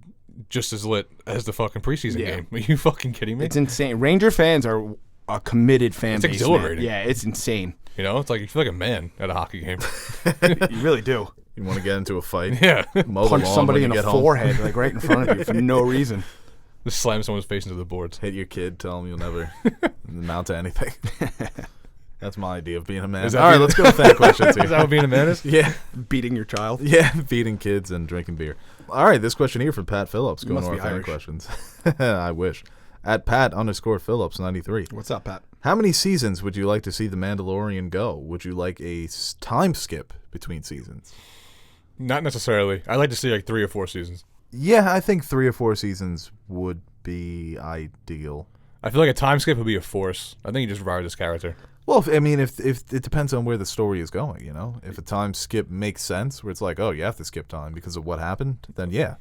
S3: just as lit as the fucking preseason
S1: Yeah.
S3: game. Are you fucking kidding me?
S1: It's insane. Ranger fans are a committed fan
S3: It's
S1: base.
S3: exhilarating.
S1: Man. Yeah, it's insane.
S3: You know, it's like you feel like a man at a hockey game.
S1: You really do.
S2: You want to get into a fight?
S3: Yeah.
S2: Mow the
S1: Punch
S2: lawn
S1: somebody
S2: when
S1: in
S2: you
S1: the
S2: get home.
S1: forehead, like right in front of you, for no reason.
S3: Just slam someone's face into the boards.
S2: Hit your kid. Tell him you'll never amount to anything. That's my idea of being a man.
S3: Is that
S2: All right,
S3: being-
S2: let's go to fan questions
S3: Is that
S2: here.
S3: what being a man is?
S2: Yeah,
S1: Beating your child.
S2: yeah, feeding kids and drinking beer. All right, this question here from Pat Phillips. Going
S1: must
S2: to our
S1: be
S2: fan
S1: Irish.
S2: questions. I wish. At Pat_Phillips93.
S1: What's up, Pat?
S2: How many seasons would you like to see The Mandalorian go? Would you like a time skip between seasons?
S3: Not necessarily. I'd like to see like 3 or 4 seasons.
S2: Yeah, I think 3 or 4 seasons would be ideal.
S3: I feel like a time skip would be a force. I think you just ride this character.
S2: Well, if it depends on where the story is going, you know? If a time skip makes sense, where it's like, oh, you have to skip time because of what happened, then yeah.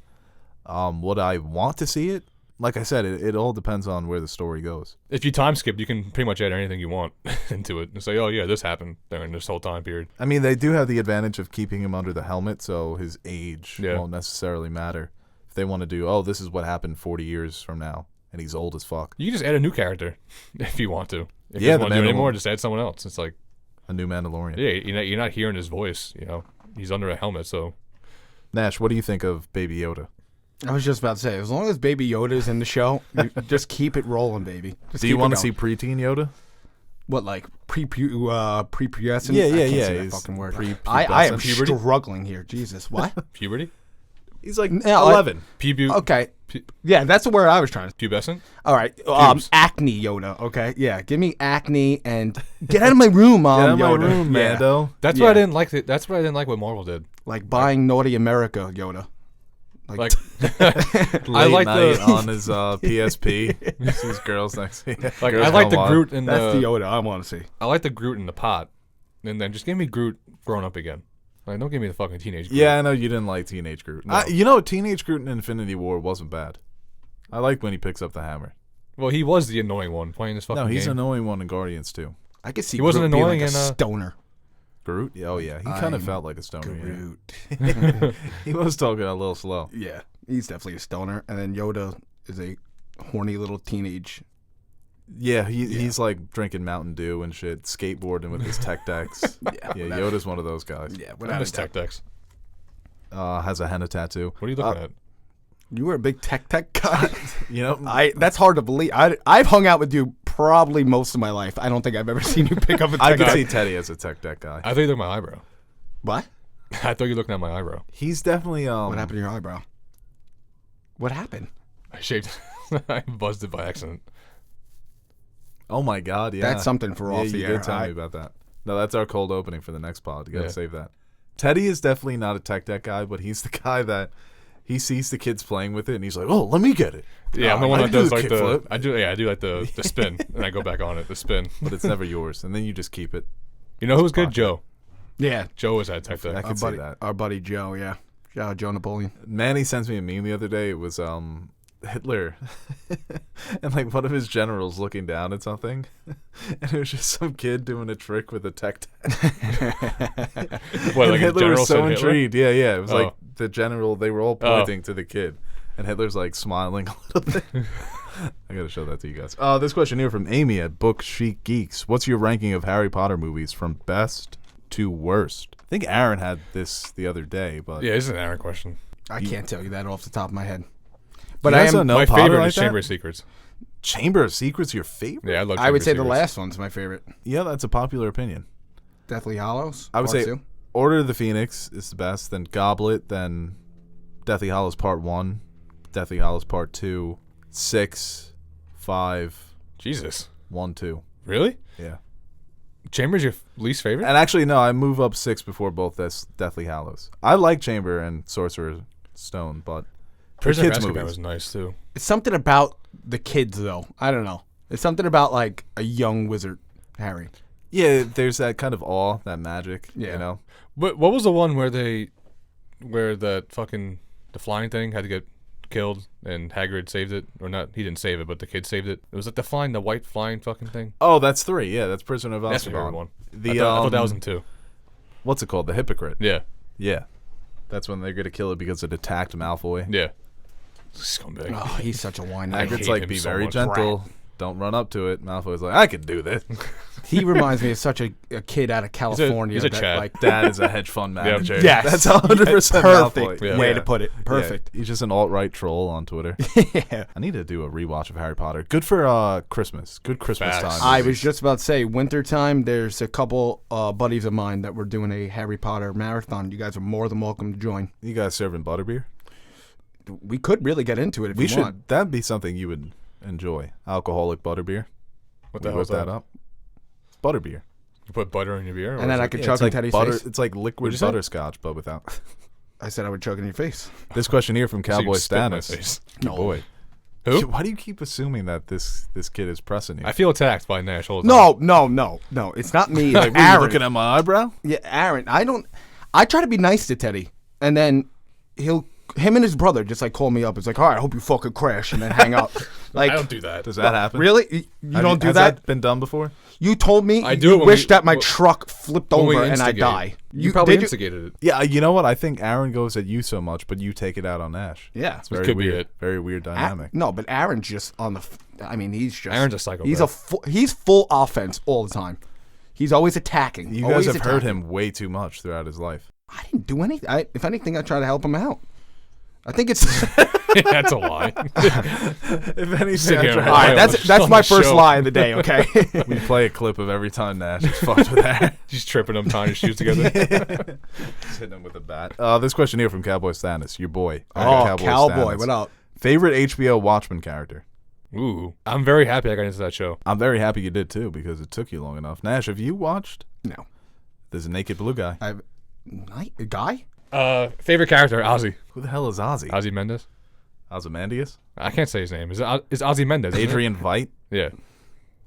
S2: Would I want to see it? like I said, it all depends on where the story goes.
S3: If you time skip, you can pretty much add anything you want into it and say, oh yeah, this happened during this whole time period.
S2: I mean, they do have the advantage of keeping him under the helmet, so his age won't necessarily matter. If they want to do, this is what happened 40 years from now, and he's old as fuck.
S3: You can just add a new character if you want to. If you don't want to do it anymore, just add someone else. It's like
S2: a new Mandalorian.
S3: Yeah, you're not hearing his voice. He's under a helmet, so.
S2: Nash, what do you think of Baby Yoda?
S1: I was just about to say, as long as Baby Yoda's in the show, you just keep it rolling, baby.
S2: Do you want to see preteen Yoda?
S1: What, like prepubescent?
S2: Yeah.
S1: I can't say that fucking word. I am struggling here. Jesus, what?
S3: Puberty?
S2: He's like 11.
S1: Okay. Yeah, that's the word I was trying to.
S3: Pubescent?
S1: All right. Acne Yoda. Okay. Yeah. Give me acne and get out of my room, Mom.
S2: Get out of
S1: Yoda.
S2: my room, Mando.
S3: That's what I didn't like. That's what I didn't like what Marvel did.
S1: Like buying Naughty America Yoda.
S3: Like
S2: I like night on his PSP. These girls next to you.
S3: Like I like the Groot in
S1: That's the Yoda I want to see.
S3: I like the Groot in the pot, and then just give me Groot grown up again. Like, don't give me the fucking teenage Groot.
S2: Yeah, I know you didn't like Teenage Groot. No. Teenage Groot in Infinity War wasn't bad. I liked when he picks up the hammer.
S3: Well, he was the annoying one playing this fucking game.
S2: No, he's annoying one in Guardians too.
S1: I could see
S3: he wasn't
S1: Groot
S3: annoying
S1: being like a stoner.
S2: Groot? Oh yeah, he kind of felt like a stoner.
S1: Groot.
S2: Yeah. He was talking a little slow.
S1: Yeah, he's definitely a stoner. And then Yoda is a horny little teenage.
S2: Yeah, he's like drinking Mountain Dew and shit, skateboarding with his tech decks. Yoda's one of those guys.
S1: Yeah,
S3: what his tech decks?
S2: Has a henna tattoo.
S3: What are you looking at?
S1: You were a big tech guy.
S2: That's
S1: hard to believe. I've hung out with you probably most of my life. I don't think I've ever seen you pick up a tech
S2: I could see Teddy as a tech deck guy.
S3: I thought you looked at my eyebrow.
S1: What?
S3: I thought you were looking at my eyebrow.
S2: He's definitely
S1: What happened to your eyebrow? What happened?
S3: I shaved. I buzzed it by accident.
S2: Oh my god, yeah.
S1: That's something for off the
S2: air. You did tell me about that. No, that's our cold opening for the next pod. You gotta save that. Teddy is definitely not a tech deck guy, but he's the guy that he sees the kids playing with it and he's like, "Oh, let me get it."
S3: Yeah, I'm the one that does like the I do like the spin and I go back on it, the spin.
S2: But it's never yours, and then you just keep it.
S3: You know who's good? Joe.
S1: Yeah.
S3: Joe was at tech deck.
S2: I can see that.
S1: Our buddy Joe, yeah. Joe Napoleon.
S2: Manny sends me a meme the other day. It was Hitler and like one of his generals looking down at something, and it was just some kid doing a trick with a tech deck.
S3: What, like
S2: Hitler was so intrigued. Yeah, it was like
S3: Oh.
S2: the general. They were all pointing to the kid, and Hitler's like smiling a little bit. I gotta show that to you guys. This question here from Amy at Book Chic Geeks. What's your ranking of Harry Potter movies from best to worst? I think Aaron had this the other day, but
S3: Yeah, this is an Aaron question.
S1: I can't tell you that off the top of my head. But
S2: You guys
S1: I
S2: don't
S1: am
S2: know
S3: My
S2: Potter
S3: favorite
S2: like
S3: is
S2: that?
S3: Chamber of Secrets.
S2: Chamber of Secrets your favorite?
S3: Yeah, I love.
S1: I would
S3: Chamber
S1: say
S3: of
S1: the
S3: Secrets.
S1: last one's my favorite.
S2: Yeah, that's a popular opinion.
S1: Deathly Hallows.
S2: I would
S1: Part
S2: say
S1: 2.
S2: Order of the Phoenix is the best, then Goblet, then Deathly Hallows Part 1, Deathly Hallows Part 2, 6, 5,
S3: Jesus.
S2: 1, 2.
S3: Really?
S2: Yeah.
S3: Chamber's your least favorite?
S2: And actually, no, I move up 6 before both Deathly Hallows. I like Chamber and Sorcerer's Stone, but
S3: Prisoner of
S2: kids'
S3: Azkaban
S2: movies.
S3: was nice too.
S1: It's something about the kids, though. I don't know. It's something about like a young wizard, Harry.
S2: Yeah, there's that kind of awe, that magic,
S1: Yeah.
S2: you know?
S3: But what was the one where the flying thing had to get killed and Hagrid saved it, or not? He didn't save it, but the kid saved it. It was like the white flying fucking thing.
S2: Oh, that's 3. Yeah, that's Prisoner of Azkaban.
S3: That's my favorite one.
S2: The,
S3: I thought that was in 2.
S2: What's it called? The Hypocrite.
S3: Yeah,
S2: Yeah. That's when they're going to kill it because it attacked Malfoy.
S3: yeah. Scumbag.
S1: Oh, he's such a whiner.
S3: I
S2: Hagrid's
S3: hate
S2: like,
S3: him
S2: be
S3: so
S2: very
S3: much.
S2: gentle. Don't run up to it. Malfoy's like, I can do this.
S1: He reminds me of such a kid out of California.
S3: he's a
S1: that,
S3: Chad.
S1: like,
S2: Dad is a hedge fund manager.
S1: Yes.
S2: That's 100%
S1: perfect
S2: Malfoy.
S1: way
S2: Yeah.
S1: to put it. Perfect.
S2: Yeah, he's just an alt-right troll on Twitter.
S1: Yeah.
S2: I need to do a rewatch of Harry Potter. Good for Christmas. Good Christmas
S3: Facts.
S2: time.
S1: I was just about to say, wintertime, there's a couple buddies of mine that were doing a Harry Potter marathon. You guys are more than welcome to join.
S2: You guys serving butterbeer?
S1: We could really get into it if
S2: We
S1: you
S2: should.
S1: want.
S2: That'd be something you would enjoy. Alcoholic butterbeer.
S3: What the
S2: We
S3: hell is
S2: look
S3: that?
S2: that up. Butterbeer.
S3: You put butter in your beer?
S1: And then I could
S2: Yeah,
S1: chug
S2: it's
S1: in
S2: like
S1: Teddy's
S2: butter.
S1: face.
S2: It's like liquid
S3: What'd you say?
S2: butterscotch, but without.
S1: I said I would chug in your face.
S2: This question here from Cowboy Stannis.
S3: No.
S2: Your boy.
S3: Who?
S2: Why do you keep assuming that this kid is pressing you?
S3: I feel attacked by Nash all the time.
S1: No. It's not me.
S2: like,
S1: It's
S2: were you
S1: Aaron.
S2: looking at my eyebrow?
S1: Yeah, Aaron. I try to be nice to Teddy, and then he'll him and his brother just like call me up. It's like, all right, I hope you fucking crash and then hang up. Like,
S3: I don't do that.
S2: Does that happen?
S1: Really? You don't do
S2: has
S1: that?
S2: Been done before?
S1: You told me
S3: I do
S1: you
S3: when
S1: wish that my
S3: when-
S1: truck flipped
S3: when we
S1: over and I
S3: instigate.
S1: die.
S3: You probably
S1: did
S3: instigated it.
S2: Yeah, you know what? I think Aaron goes at you so much, but you take it out on Nash.
S1: Yeah.
S2: It's very
S3: could be
S2: weird.
S3: it.
S2: Very weird dynamic.
S1: No, but Aaron's just on the. He's just.
S3: Aaron's a psychopath.
S1: He's full offense all the time. He's always attacking.
S2: You guys
S1: always
S2: have heard
S1: attacking.
S2: him way too much throughout his life.
S1: I didn't do anything. If anything, I try to help him out. I think it's.
S3: That's a lie.
S2: If anything,
S3: Sit here and
S1: All right,
S3: lie
S1: that's
S3: on
S1: my
S3: the
S1: first
S3: show.
S1: lie of the day. Okay.
S2: we play a clip of every time Nash is fucked with Aaron.
S3: She's tripping him, tying his shoes together.
S2: Just hitting him with a bat. This question here from Cowboy Stannis, your boy.
S1: Cowboy,
S2: Stannis.
S1: what up?
S2: Favorite HBO Watchmen character?
S3: Ooh, I'm very happy I got into that show.
S2: I'm very happy you did too because it took you long enough. Nash, have you watched?
S1: No.
S2: There's a naked blue guy.
S1: A guy?
S3: Favorite character, Ozzy.
S2: Who the hell is Ozzy?
S3: Ozzy Mendes.
S2: Ozymandias?
S3: I can't say his name. Is Ozzy Mendes? isn't it?
S2: Adrian Veidt?
S3: Yeah.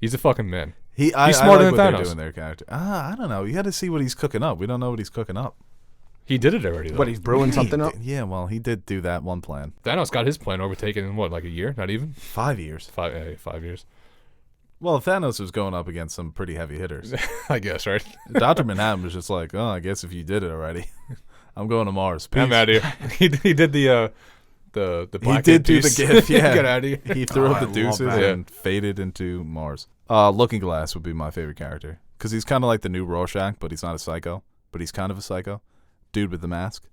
S3: He's a fucking man.
S2: He's
S3: smarter
S2: like
S3: than
S2: what they're
S3: Thanos.
S2: doing their character. I don't know. You got to see what he's cooking up. We don't know what he's cooking up.
S3: He did it already, though.
S1: But he's brewing something up?
S2: Yeah, well, he did do that one plan.
S3: Thanos got his plan overtaken in what, like a year? Not even?
S2: 5 years.
S3: 5 years.
S2: Well, Thanos was going up against some pretty heavy hitters.
S3: I guess, right?
S2: Dr. Manhattan was just like, oh, I guess if you did it already, I'm going to Mars. Peace.
S3: I'm out of here. He did the black
S2: He did do
S3: piece.
S2: the gift, yeah.
S3: Get out of here.
S2: He threw
S1: Oh,
S2: up
S1: I
S2: the
S1: love
S2: deuces
S1: that.
S2: and faded into Mars. Looking Glass would be my favorite character because he's kind of like the new Rorschach, but he's not a psycho. But he's kind of a psycho. Dude with the mask,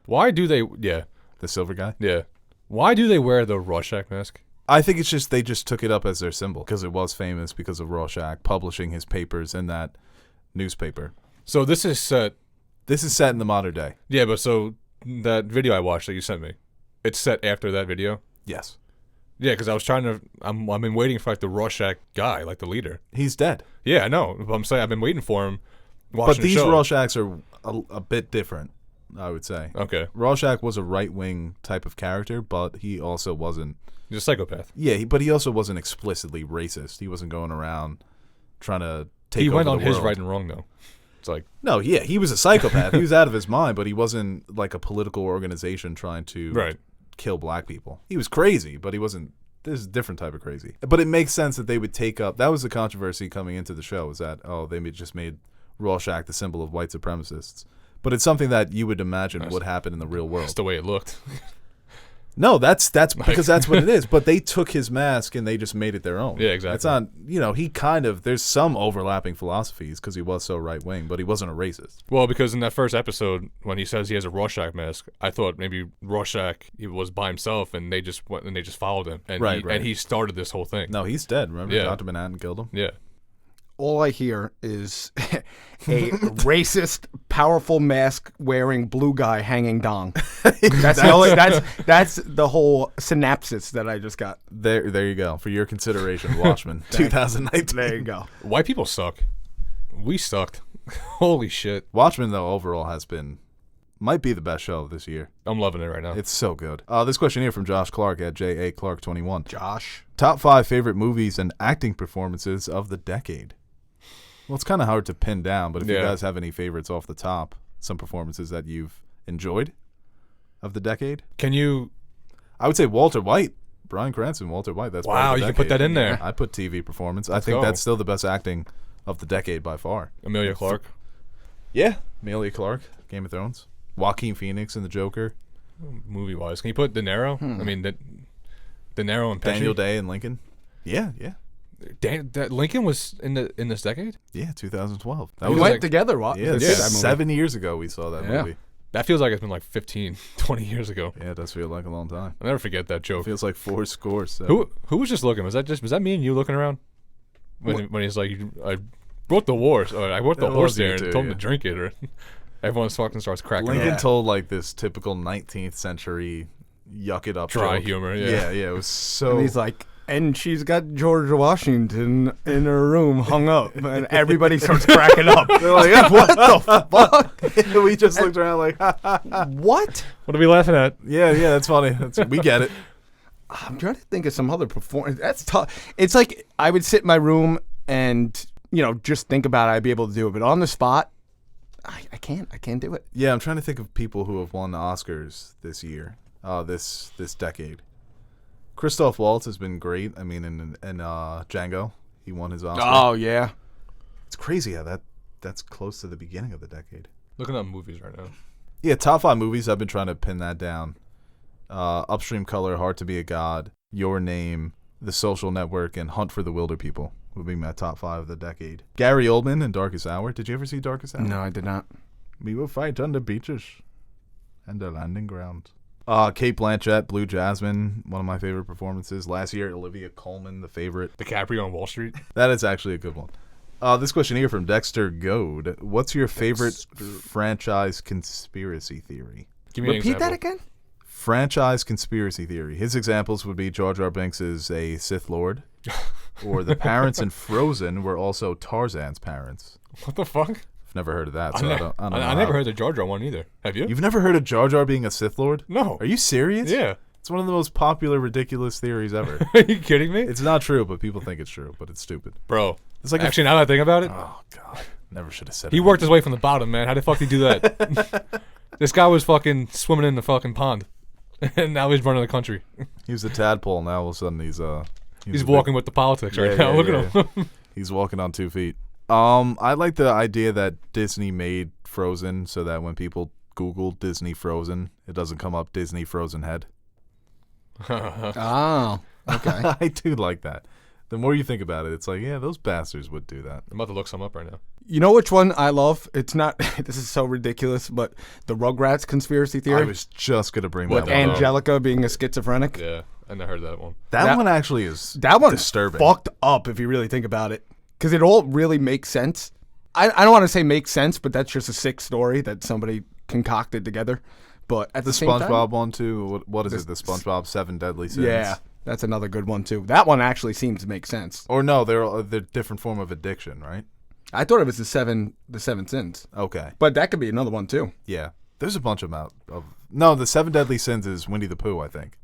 S3: Why do they? Yeah,
S2: the silver guy.
S3: yeah. Why do they wear the Rorschach mask?
S2: I think it's just they just took it up as their symbol because it was famous because of Rorschach publishing his papers in that newspaper.
S3: So this is set.
S2: This is set in the modern day.
S3: Yeah, but so that video I watched that you sent me, it's set after that video.
S2: Yes.
S3: Yeah, because I was trying to. I've been waiting for like the Rorschach guy, like the leader.
S2: He's dead.
S3: Yeah, I know. But I'm saying I've been waiting for him.
S2: But
S3: Watching
S2: these
S3: the show.
S2: Rorschachs are a bit different, I would say.
S3: Okay,
S2: Rorschach was a right-wing type of character, but he also wasn't.
S3: he's a psychopath.
S2: Yeah, but he also wasn't explicitly racist. He wasn't going around trying to take
S3: He
S2: over
S3: went on
S2: the
S3: his
S2: world.
S3: right and wrong though. It's like
S2: No, yeah, he was a psychopath. He was out of his mind, but he wasn't like a political organization trying to
S3: right.
S2: kill black people. He was crazy, but he wasn't. This is a different type of crazy. But it makes sense that they would take up. That was the controversy coming into the show. Was that they just made Rorschach the symbol of white supremacists? But it's something that you would imagine would happen in the real world.
S3: That's the way it looked.
S2: No, that's because that's what it is. But they took his mask and they just made it their own.
S3: Yeah, exactly.
S2: It's not, he kind of, there's some overlapping philosophies because he was so right wing, but he wasn't a racist.
S3: Well, because in that first episode, when he says he has a Rorschach mask, I thought maybe Rorschach he was by himself and they just went and they just followed him. And
S2: Right.
S3: And he started this whole thing.
S2: No, he's dead. Remember,
S3: Yeah.
S2: Dr. Manhattan killed him.
S3: Yeah.
S1: All I hear is a racist, powerful mask wearing blue guy hanging dong. That's the only, that's the whole synopsis that I just got.
S2: There you go. For your consideration, Watchmen, 2019.
S1: There you go.
S3: White people suck. We sucked. Holy shit.
S2: Watchmen, though, overall might be the best show of this year.
S3: I'm loving it right now.
S2: It's so good. This question here from Josh Clark at JA Clark21.
S1: Josh.
S2: Top 5 favorite movies and acting performances of the decade. Well, it's kind of hard to pin down, but if you
S3: Yeah.
S2: guys have any favorites off the top, some performances that you've enjoyed of the decade,
S3: Can you?
S2: I would say Walter White, Bryan Cranston, Walter White. That's part
S3: Wow,
S2: of the
S3: you can put
S2: decade.
S3: that in there.
S2: I put TV performance. I think
S3: go.
S2: that's still the best acting of the decade by far.
S3: Amelia Clark.
S2: Yeah, Amelia Clark, Game of Thrones, Joaquin Phoenix in The Joker,
S3: Movie wise, can you put De Niro? I mean, De Niro and Pesci.
S2: Daniel Day and Lincoln. Yeah.
S3: That Lincoln was in this decade.
S2: Yeah, 2012. That
S1: We
S2: was
S1: went
S3: like-
S1: together. What?
S2: yeah,
S1: to see that movie.
S2: 7 years ago we saw that
S1: Yeah.
S2: movie.
S3: That feels like it's been like 15, 20 years ago.
S2: Yeah, it does feel like a long time.
S3: I'll never forget that joke.
S2: Feels like 4 scores. So.
S3: Who was just looking? Was that me and you looking around? When he's like, I brought the horse, or I brought the
S2: It
S3: horse
S2: was you
S3: there and
S2: too,
S3: told him
S2: yeah.
S3: to drink it, or everyone fucking starts cracking
S2: Lincoln
S3: up.
S2: told like this typical 19th century yuck it up
S3: Dry
S2: joke.
S3: humor, yeah.
S2: Yeah, it was so.
S1: And he's like, and she's got George Washington in her room hung up, and everybody starts cracking up.
S2: They're like, what the fuck? We just looked around like, ha, ha, ha.
S1: What?
S3: What are we laughing at?
S2: Yeah, that's funny. We get it.
S1: I'm trying to think of some other performance. That's tough. It's like I would sit in my room and just think about it. I'd be able to do it, but on the spot, I can't do it.
S2: Yeah, I'm trying to think of people who have won the Oscars this year. this decade. Christoph Waltz has been great. I mean, in Django, he won his Oscar.
S1: Oh yeah,
S2: it's crazy how that's close to the beginning of the decade.
S3: Looking up movies right now.
S2: Yeah, top 5 movies. I've been trying to pin that down. Upstream Color, Hard to Be a God, Your Name, The Social Network, and Hunt for the Wilder People would be my top 5 of the decade. Gary Oldman in Darkest Hour. Did you ever see Darkest Hour?
S1: no, I did not.
S2: We will fight on the beaches and the landing grounds. Kate Blanchett, Blue Jasmine, one of my favorite performances. Last year, Olivia Colman, The Favorite.
S3: DiCaprio on Wall Street.
S2: That is actually a good one. This question here from Dexter Goad. What's your favorite franchise conspiracy theory?
S3: Give me an
S1: Repeat that
S3: example.
S1: again.
S2: Franchise conspiracy theory. His examples would be Jar Jar Binks is a Sith Lord, or the parents in Frozen were also Tarzan's parents.
S3: What the fuck?
S2: I've never heard of that. So
S3: I never heard the Jar Jar one either. Have you?
S2: You've never heard of Jar Jar being a Sith Lord?
S3: No.
S2: Are you serious?
S3: Yeah.
S2: It's one of the most popular, ridiculous theories ever.
S3: Are you kidding me?
S2: It's not true, but people think it's true, but it's stupid.
S3: Bro.
S2: It's like
S3: actually, now that I think about it,
S2: oh god, never should have said it.
S3: He worked his way from the bottom, man. How the fuck did he do that? This guy was fucking swimming in the fucking pond, and now he's running the country.
S2: He was a tadpole. Now all of a sudden
S3: he's walking with the politics right now. Look at him.
S2: He's walking on 2 feet. I like the idea that Disney made Frozen so that when people Google Disney Frozen, it doesn't come up Disney Frozen Head.
S1: Oh, okay.
S2: I do like that. The more you think about it, it's like, yeah, those bastards would do that.
S3: I'm about to look some up right now.
S1: You know which one I love? It's not. This is so ridiculous, but the Rugrats conspiracy theory.
S2: I was just gonna bring
S1: with
S2: that one up.
S1: Angelica being a schizophrenic.
S3: Yeah, I never heard that one.
S2: That one actually is
S1: that one's
S2: disturbing.
S1: Fucked up if you really think about it, because it all really makes sense. I don't want to say makes sense, but that's just a sick story that somebody concocted together. But at the same time,
S2: SpongeBob one too. What is it? The SpongeBob 7 Deadly Sins.
S1: Yeah, that's another good one too. That one actually seems to make sense.
S2: Or no, they're different form of addiction, right?
S1: I thought it was the seven sins.
S2: Okay,
S1: but that could be another one too.
S2: Yeah, there's a bunch of them out. No, the 7 Deadly Sins is Winnie the Pooh, I think.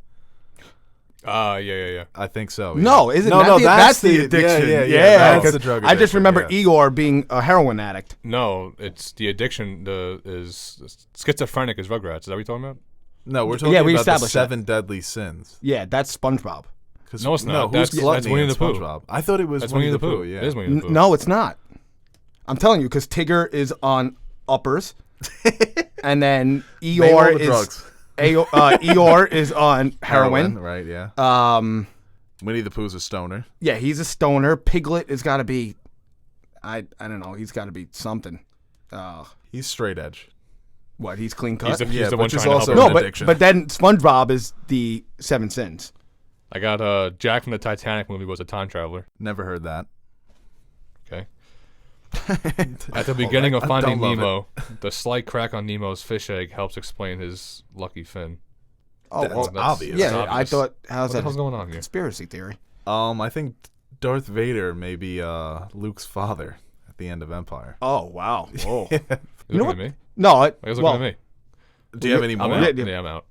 S3: Yeah.
S2: I think so. Yeah.
S1: No, isn't that's the addiction?
S2: Yeah, that's the drug addiction.
S1: I just remember Igor being a heroin addict.
S3: No, it's the addiction. Is schizophrenic is Rugrats. Is that what you're talking about?
S2: No, we're talking about the 7 Deadly Sins.
S1: Yeah, that's SpongeBob.
S3: No, it's not.
S2: No,
S3: that's Winnie the Pooh.
S2: SpongeBob. I thought it was
S3: Winnie the Pooh.
S2: Yeah,
S3: it is Winnie the Pooh.
S1: No, it's not. I'm telling you, because Tigger is on uppers, and then Eeyore is Eeyore is on heroin.
S2: Right? Yeah. Winnie the Pooh's a stoner.
S1: Yeah, he's a stoner. Piglet has got to be, I don't know. He's got to be something.
S2: He's straight edge.
S1: What? He's clean cut.
S3: He's the one trying
S2: also
S3: to help
S1: no,
S3: addiction.
S1: but then SpongeBob is the 7 sins.
S3: I got Jack from the Titanic movie was a time traveler.
S2: Never heard that.
S3: Okay. At the beginning of Finding Nemo, the slight crack on Nemo's fish egg helps explain his lucky fin.
S1: Oh,
S2: that's obvious.
S1: Yeah,
S3: obvious.
S1: I thought, how's
S3: What
S1: that
S3: the hell's going on here?
S1: Conspiracy theory.
S2: I think Darth Vader may be Luke's father at the end of Empire.
S1: Oh, wow. Whoa.
S3: You looking at me?
S1: No,
S3: I was looking at me.
S2: Do you have any more?
S3: I'm out. Yeah, I'm out.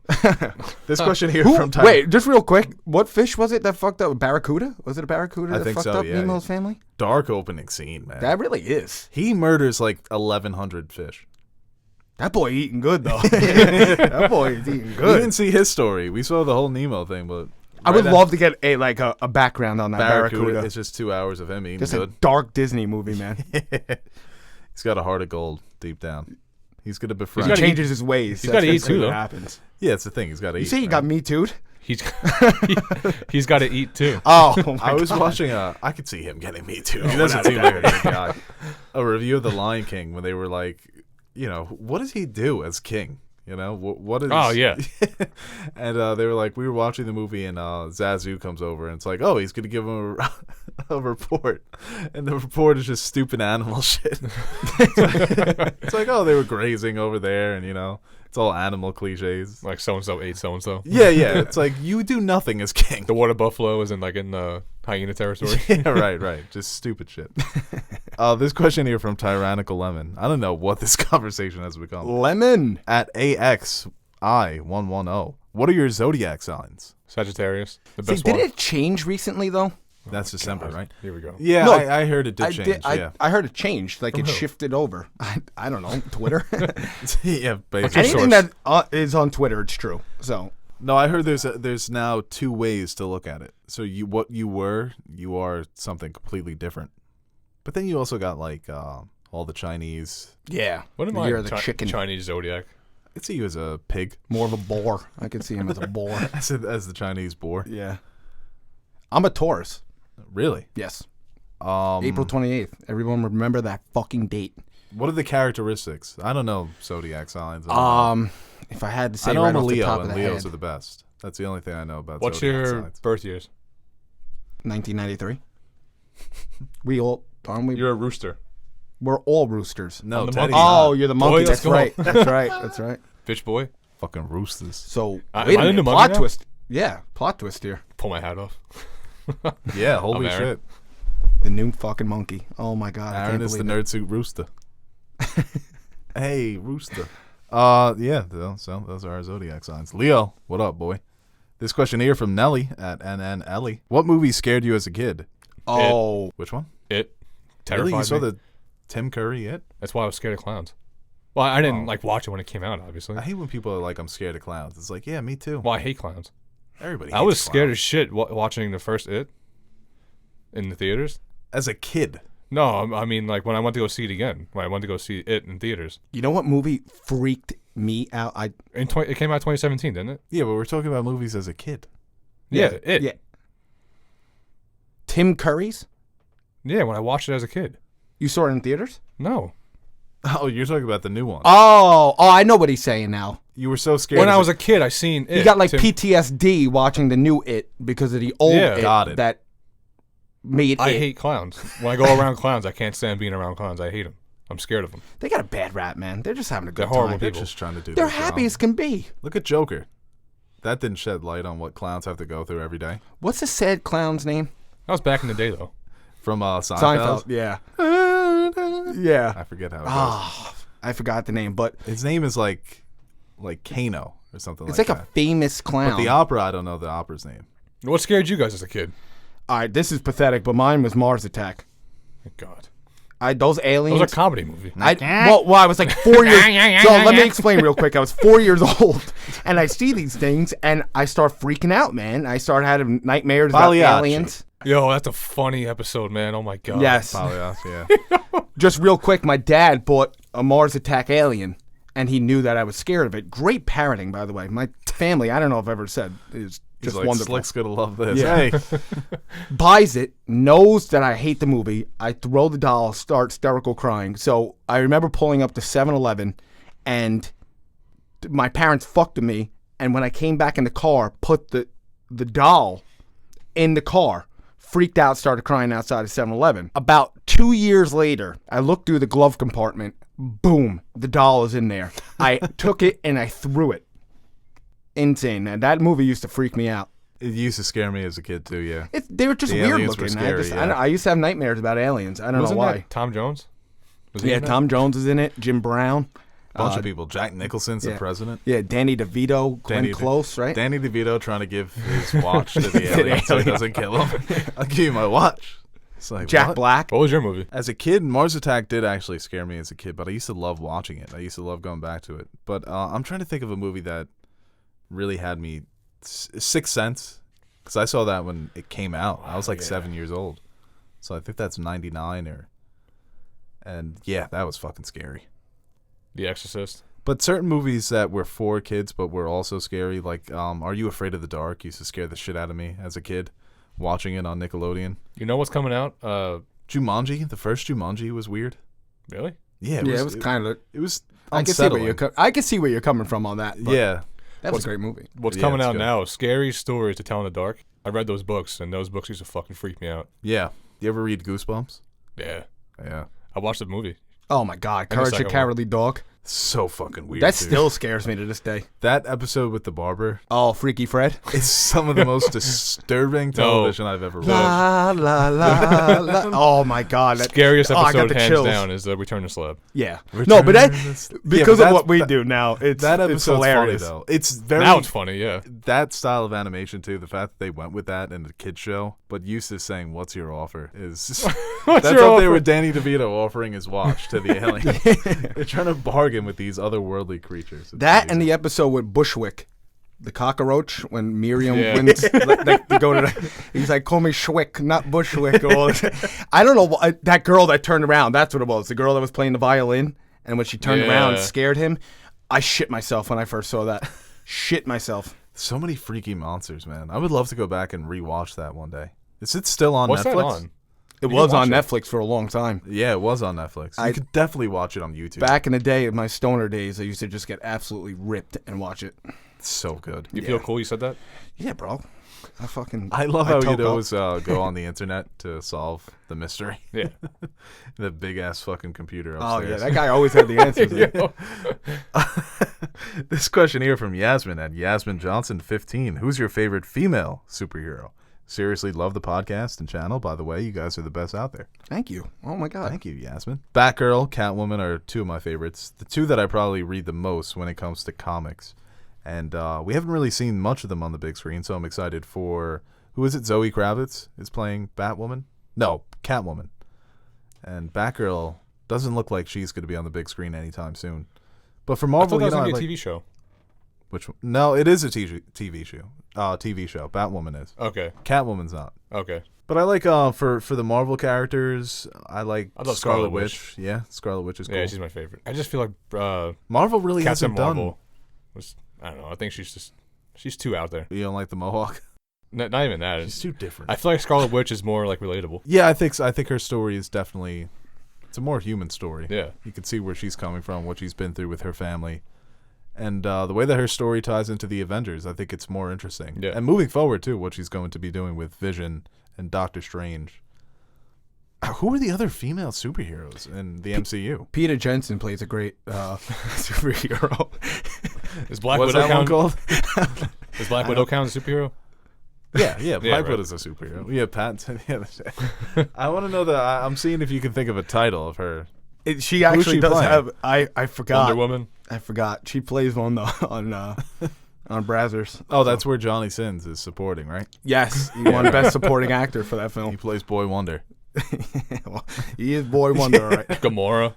S2: This question here from Tyler.
S1: Wait, just real quick. What fish was it that fucked up? Barracuda? Was it a barracuda that
S2: think
S1: fucked
S2: so,
S1: up
S2: yeah.
S1: Nemo's family?
S2: Dark opening scene, man.
S1: That really is.
S2: He murders like 1,100 fish.
S1: That boy eating good, though. That boy is eating
S2: We
S1: good.
S2: didn't see his story. We saw the whole Nemo thing, but
S1: I would love to get a background on that barracuda.
S2: It's just 2 hours of him eating
S1: Just
S2: good.
S1: a dark Disney movie, man.
S2: He's got a heart of gold deep down. He's gonna befriend.
S1: He changes his ways.
S3: He's gotta eat too,
S1: what
S3: though.
S1: happens.
S2: Yeah, it's the thing. He's got to eat.
S1: You say he got Me Too'd?
S3: He's got to eat too.
S1: Oh,
S2: I was watching I could see him getting Me Too. He doesn't seem like a good guy. A review of The Lion King when they were like, what does he do as king? What is?
S3: Oh yeah.
S2: And they were like, we were watching the movie, and Zazu comes over, and it's like, oh, he's gonna give him a report, and the report is just stupid animal shit. It's like, oh, they were grazing over there, and it's all animal cliches.
S3: Like so and so ate so and so.
S2: Yeah. It's like you do nothing as king.
S3: The water buffalo is in hyena territory.
S2: Yeah, right. Just stupid shit. This question here from Tyrannical Lemon. I don't know what this conversation has become.
S1: Lemon.
S2: At AXI110. What are your zodiac signs?
S3: Sagittarius. The
S1: See,
S3: best
S1: did
S3: one.
S1: it change recently, though?
S2: That's December, right?
S3: Here we go.
S2: Yeah,
S1: No,
S2: I heard it did change.
S1: I heard it changed. Like, it
S3: who?
S1: shifted over. I don't know. Twitter.
S2: Yeah,
S3: What's
S2: basically.
S3: your
S1: Anything
S3: source?
S1: that is on Twitter, it's true. So
S2: No, I heard there's now two ways to look at it. So you are something completely different. But then you also got like all the Chinese.
S1: Yeah.
S3: What am I?
S1: You're the chicken.
S3: Chinese zodiac.
S2: I could see you as a pig.
S1: More of a boar. I could see him as a boar.
S2: as the Chinese boar.
S1: Yeah. I'm a Taurus.
S2: Really?
S1: Yes. April 28th. Everyone remember that fucking date.
S2: What are the characteristics? I don't know zodiac signs.
S1: If I had to say,
S2: I know
S1: right
S2: I'm a
S1: off the
S2: Leo,
S1: top of
S2: and
S1: the
S2: Leos
S1: head,
S2: are the best. That's the only thing I know about.
S3: What's
S2: zodiac
S3: your
S2: signs.
S3: birth years?
S1: 1993. We all aren't we?
S3: You're a rooster.
S1: We're all roosters.
S2: No,
S3: I'm the
S2: Teddy's
S3: monkey.
S2: not.
S1: Oh, you're the monkey.
S3: Boy, let's
S1: That's
S3: go.
S1: right. That's right. That's right.
S3: Bitch boy.
S2: Fucking roosters.
S1: So
S3: Am
S1: wait
S3: I
S1: a
S3: in the
S1: minute.
S3: monkey
S1: Plot
S3: now?
S1: twist. Yeah, plot twist here.
S3: Pull my hat off.
S2: Yeah, holy
S3: I'm Aaron.
S2: shit.
S1: The new fucking monkey. Oh my god. I
S2: Aaron
S1: can't
S2: is the
S1: believe it.
S2: nerd suit rooster. Hey, rooster. Yeah, those are our zodiac signs. Leo, what up, boy? This question here from Nelly at NN Ellie. What movie scared you as a kid?
S1: Oh,
S2: Which one?
S3: It terrified
S2: Really? You saw
S3: me.
S2: the Tim Curry It?
S3: That's why I was scared of clowns. Well, I didn't
S2: Oh.
S3: like watch it when it came out, obviously.
S2: I hate when people are like, I'm scared of clowns. It's like, yeah, me too.
S3: Well, I hate clowns.
S2: Everybody
S3: I was
S2: hates
S3: scared
S2: clowns.
S3: as shit watching the first It in the theaters.
S2: As a kid.
S3: No, I mean like when I went to go see it again. When I went to go see It in theaters.
S1: you know what movie freaked me out?
S3: It came out 2017, didn't it?
S2: Yeah, but we're talking about movies as a kid.
S3: Yeah, It.
S1: Yeah. Tim Curry's.
S3: Yeah, when I watched it as a kid.
S1: You saw it in theaters?
S3: No.
S2: Oh, you're talking about the new one.
S1: Oh, I know what he's saying now.
S2: You were so scared.
S3: When
S2: as
S3: I was a kid, I seen It.
S1: He got like
S3: Tim-
S1: PTSD watching the new It because of the old
S3: Yeah.
S1: It
S2: Got it.
S1: that made
S3: I
S1: it.
S3: hate clowns. When I go around clowns, I can't stand being around clowns. I hate them. I'm scared of them.
S1: They got a bad rap, man. They're just having a good
S3: They're horrible
S1: time.
S2: They're
S3: people.
S2: just trying to do
S1: They're
S2: their
S1: happy
S2: job.
S1: as can be.
S2: Look at Joker. That didn't shed light on what clowns have to go through every day.
S1: What's the sad clown's name?
S3: That was back in the day, though.
S2: From Seinfeld.
S1: Yeah. Yeah.
S2: I forget how it goes.
S1: Ah, I forgot the name, but
S2: His name is like Kano or something
S1: it's
S2: like
S1: like
S2: that.
S1: a famous clown.
S2: But the opera, I don't know the opera's name.
S3: What scared you guys as a kid?
S1: All right, this is pathetic, but mine was Mars Attack.
S3: Thank God.
S1: Those
S3: It
S1: aliens.
S3: was a comedy movie.
S1: Well, I was like 4 years. So let me explain real quick. I was 4 years old, and I see these things, and I start freaking out, man. I start having nightmares about
S2: Pagliacci.
S1: aliens.
S3: Yo, that's a funny episode, man. Oh my God.
S1: Yes.
S2: Pagliacci, yeah.
S1: Just real quick, my dad bought a Mars Attack alien, and he knew that I was scared of it. Great parenting, by the way. My family, I don't know if I've ever said, is
S2: He's
S1: just
S2: like,
S1: wonderful.
S2: Slick's gonna love this.
S1: Yeah.
S2: Hey,
S1: Buys it, knows that I hate the movie. I throw the doll, start hysterical crying. So I remember pulling up to 7-Eleven, and my parents fucked with me. And when I came back in the car, put the doll in the car, freaked out, started crying outside of 7-Eleven. About 2 years later, I looked through the glove compartment. Boom, the doll is in there. I took it and I threw it. Insane, man. That movie used to freak me out.
S2: it used to scare me as a kid too. Yeah.
S1: They were just
S2: The
S1: weird
S2: aliens were
S1: looking.
S2: scary, yeah.
S1: I used to have nightmares about aliens. I don't
S3: Wasn't
S1: know why.
S3: that Tom Jones? Was he
S1: Yeah,
S3: in that?
S1: Tom Jones is in it. Jim Brown.
S2: Bunch of people. Jack Nicholson's the
S1: yeah.
S2: president.
S1: Yeah, Danny DeVito, Glenn Close, right?
S2: Danny DeVito trying to give his watch to the alien so he doesn't kill him. I'll give you my watch. It's like,
S1: Jack
S2: what?
S1: Black.
S3: What was your movie?
S2: As a kid, Mars Attack did actually scare me as a kid, but I used to love watching it. I used to love going back to it. But I'm trying to think of a movie that really had me. Sixth Sense, because I saw that when it came out. I was like 7 years old, so I think that's 99 or. And yeah, that was fucking scary.
S3: The Exorcist.
S2: But certain movies that were for kids but were also scary, like Are You Afraid of the Dark, used to scare the shit out of me as a kid, watching it on Nickelodeon.
S3: You know what's coming out?
S2: Jumanji, the first Jumanji was weird.
S3: Really?
S2: Yeah,
S1: It was kind of.
S2: It was
S1: I can see where
S2: unsettling.
S1: I can see where you're coming from on that. But
S2: Yeah,
S1: that was a great movie.
S3: What's
S2: Yeah,
S3: coming
S2: it's
S3: out
S2: good.
S3: now? Scary Stories to Tell in the Dark. I read those books, and those books used to fucking freak me out.
S2: yeah. You ever read Goosebumps?
S3: Yeah.
S2: Yeah,
S3: I watched the movie.
S1: Oh my God,
S3: And the
S1: Courage the
S3: second
S1: Cowardly Dog.
S2: so fucking weird.
S1: That
S2: dude.
S1: still scares me to this day.
S2: That episode with the barber
S1: Oh, Freaky Fred.
S2: is some of the most disturbing television I've ever watched.
S1: La la la la. Oh my God. That,
S3: Scariest
S1: oh, I got
S3: episode,
S1: the
S3: hands
S1: chills.
S3: down, is Return to Slab.
S1: Yeah. No, but that because
S2: but
S1: of what we
S2: that's-
S1: do now, it's
S2: That
S1: it's
S2: episode's funny
S1: hilarious.
S2: though. It's very
S3: Now it's funny, yeah.
S2: that style of animation too. The fact that they went with that in the kids show, but used to saying "What's your offer?" is
S3: What's
S2: that's
S3: your
S2: up there
S3: offer?
S2: with Danny DeVito offering his watch to the alien. They're trying to bargain with these otherworldly creatures. It's
S1: That and
S2: amazing.
S1: the episode with Bushwick, the cockroach when Miriam wins. They go to he's like, call me Schwick, not Bushwick. I don't know. That girl that turned around, that's what it was. The girl that was playing the violin. And when she turned around and scared him, I shit myself when I first saw that. Shit myself.
S2: So many freaky monsters, man. I would love to go back and rewatch that one day. Is it still on
S3: What's
S2: Netflix?
S3: That on?
S1: It was on Netflix for a long time.
S2: Yeah, it was on Netflix. You could definitely watch it on YouTube.
S1: Back in the day, in my stoner days, I used to just get absolutely ripped and watch it.
S2: It's so good.
S3: You feel cool you said that?
S1: Yeah, bro.
S2: I love how you'd always go on the internet to solve the mystery.
S3: Yeah.
S2: The big-ass fucking computer upstairs.
S1: Oh, yeah. That guy always had the answers.
S2: This question here from Yasmin at Yasmin Johnson 15. Who's your favorite female superhero? Seriously love the podcast and channel. By the way, you guys are the best out there.
S1: Thank you. Oh, my God.
S2: Thank you, Yasmin. Batgirl, Catwoman are two of my favorites. The two that I probably read the most when it comes to comics. And we haven't really seen much of them on the big screen, so I'm excited for... Who is it? Zoe Kravitz is playing Batwoman? No, Catwoman. And Batgirl doesn't look like she's going to be on the big screen anytime soon. But for Marvel,
S3: I thought that was going to be a TV show.
S2: Which one? No, it is a TV show. TV show. Batwoman is.
S3: Okay.
S2: Catwoman's not.
S3: Okay.
S2: But I like for the Marvel characters, I love Scarlet Witch. Yeah, Scarlet Witch is cool.
S3: Yeah, she's my favorite. I just feel like
S2: Marvel really
S3: Captain
S2: hasn't
S3: Marvel was, I don't know. I think she's too out there.
S2: You don't like the mohawk?
S3: Not even that.
S2: She's too different.
S3: I feel like Scarlet Witch is more like relatable.
S2: Yeah, I think her story is definitely it's a more human story.
S3: Yeah,
S2: you can see where she's coming from, what she's been through with her family, and the way that her story ties into the Avengers. I think it's more interesting.
S3: Yeah,
S2: and moving forward too, what she's going to be doing with Vision and Doctor Strange. Who are the other female superheroes in the MCU?
S1: Peter Jensen plays a great superhero.
S3: Is Black
S2: What's
S3: Widow
S2: that one called?
S3: Does Black Widow count as a superhero?
S2: Yeah, Black Widow's a superhero. Yeah, Pat. I want to know I'm seeing if you can think of a title of her.
S1: She actually does have. I forgot.
S3: Wonder Woman.
S1: I forgot. She plays on Brazzers.
S2: Oh, that's where Johnny Sins is supporting, right?
S1: Yes, he won Best Supporting Actor for that film.
S2: He plays Boy Wonder.
S1: Well, he is Boy Wonder, all right.
S3: Gamora.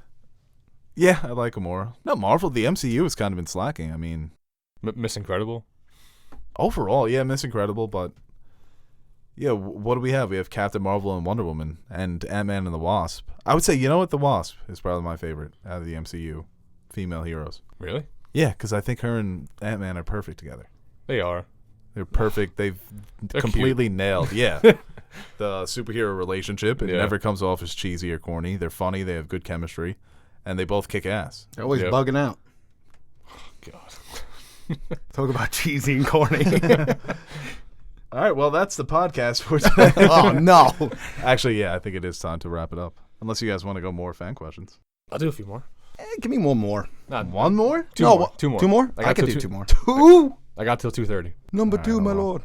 S2: Yeah, I like Gamora. No, Marvel, the MCU has kind of been slacking. I mean,
S3: Miss Incredible.
S2: Overall, yeah, Miss Incredible, but yeah, what do we have? We have Captain Marvel and Wonder Woman and Ant-Man and the Wasp. I would say, you know what, the Wasp is probably my favorite out of the MCU female heroes.
S3: Really?
S2: Yeah, because I think her and Ant-Man are perfect together.
S3: They are.
S2: They're perfect. They're completely nailed. Yeah. The superhero relationship. It never comes off as cheesy or corny. They're funny. They have good chemistry. And they both kick ass.
S1: They're always bugging out.
S3: Oh, God.
S1: Talk about cheesy and corny.
S2: All right, well, that's the podcast for today.
S1: Oh, no.
S2: Actually, yeah, I think it is time to wrap it up. Unless you guys want to go more fan questions.
S3: I'll do a few more.
S1: Give me one more.
S2: One more?
S3: Two more.
S1: Two more? I can do two more.
S3: Two? I got till 2:30.
S1: Number two, my lord.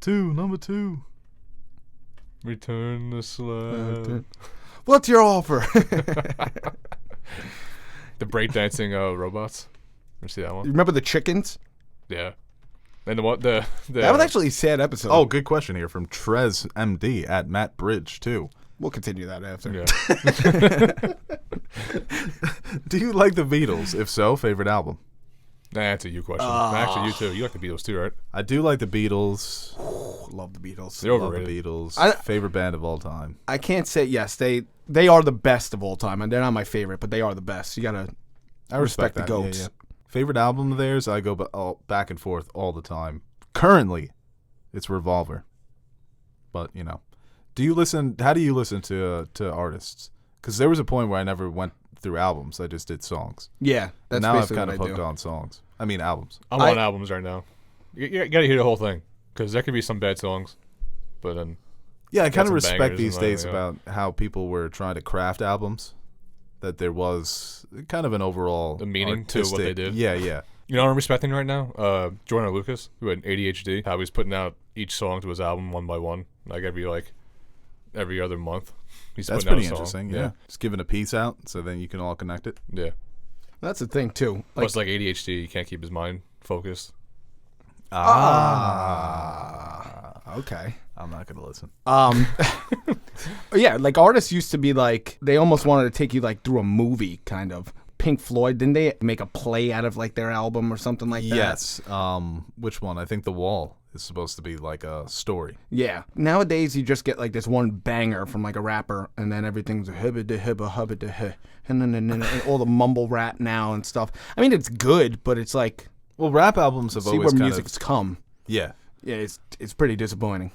S2: Number two.
S3: Return the slab.
S1: What's your offer?
S3: The breakdancing robots. You see that one?
S1: You remember the chickens?
S3: Yeah. And the
S1: that was actually a sad episode.
S2: Oh, good question here from Trez MD at Matt Bridge too.
S1: We'll continue that after.
S3: Yeah.
S2: Do you like the Beatles? If so, favorite album?
S3: Nah, that's a you question. Actually, you too. You like the Beatles too, right?
S2: I do like the Beatles.
S1: Love the Beatles.
S3: They're overrated.
S2: Love the Beatles. Favorite band of all time.
S1: I can't say yes. They are the best of all time, and they're not my favorite, but they are the best. You gotta. I respect the goats.
S2: Yeah. Favorite album of theirs? I go back and forth all the time. Currently, it's Revolver. But you know, how do you listen to artists? Because there was a point where I never went through albums. I just did songs.
S1: Yeah, that's
S2: now I've
S1: basically
S2: kind of
S1: what I
S2: hooked
S1: do.
S2: on songs. I mean albums.
S3: I'm on albums right now. You gotta hear the whole thing because there could be some bad songs, but then
S2: yeah, I kind of respect
S3: bangers
S2: these
S3: and
S2: days
S3: yeah.
S2: about how people were trying to craft albums. That there was kind of an overall
S3: the meaning to what they did.
S2: Yeah.
S3: You know what I'm respecting right now? Jordan Lucas, who had ADHD, how he's putting out each song to his album one by one, like every other month.
S2: That's pretty interesting. Yeah, just giving a piece out so then you can all connect it.
S3: Yeah,
S1: that's the thing too.
S3: Plus, like ADHD, you can't keep his mind focused.
S1: Okay.
S2: I'm not gonna listen.
S1: Yeah, like artists used to be like they almost wanted to take you like through a movie kind of, Pink Floyd, didn't they make a play out of like their album or something like that?
S2: Yes. Which one? I think The Wall is supposed to be like a story.
S1: Yeah. Nowadays, you just get like this one banger from like a rapper, and then everything's and all the mumble rap now and stuff. I mean, it's good, but it's like,
S2: well, rap albums have
S1: see
S2: always
S1: where
S2: kind
S1: music's come.
S2: Yeah.
S1: Yeah, it's pretty disappointing.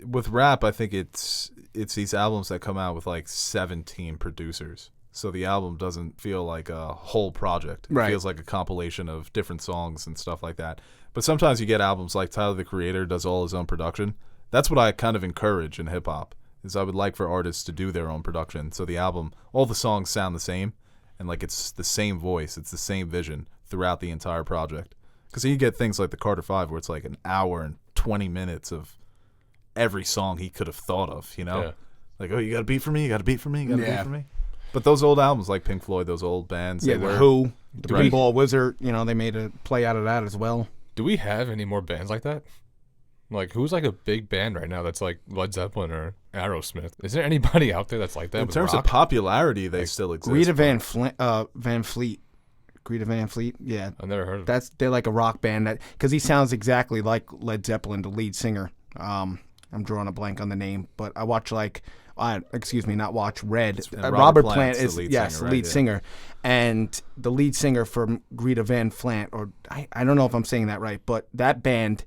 S2: With rap, I think it's these albums that come out with like 17 producers. So the album doesn't feel like a whole project. It feels like a compilation of different songs and stuff like that. But sometimes you get albums like Tyler, the Creator, does all his own production. That's what I kind of encourage in hip-hop, is I would like for artists to do their own production. So the album, all the songs sound the same, and like it's the same voice, it's the same vision throughout the entire project. Because then you get things like the Carter 5, where it's like an hour and 20 minutes of every song he could have thought of, you know? Yeah. Like, oh, you got a beat for me? You got a beat for me? You got a beat for me? But those old albums, like Pink Floyd, those old bands.
S1: Yeah, The Who, the Pinball Wizard, you know, they made a play out of that as well.
S3: Do we have any more bands like that? Like, who's like a big band right now that's like Led Zeppelin or Aerosmith? Is there anybody out there that's like that?
S2: In terms of popularity, they still exist.
S1: Greta Van Fleet. Greta Van Fleet, yeah.
S3: I've never heard of them.
S1: They're like a rock band, that because he sounds exactly like Led Zeppelin, the lead singer. I'm drawing a blank on the name, but I watch like, not watch, Red. Robert Plant is, the lead singer. And the lead singer from Greta Van Fleet, or I don't know if I'm saying that right, but that band,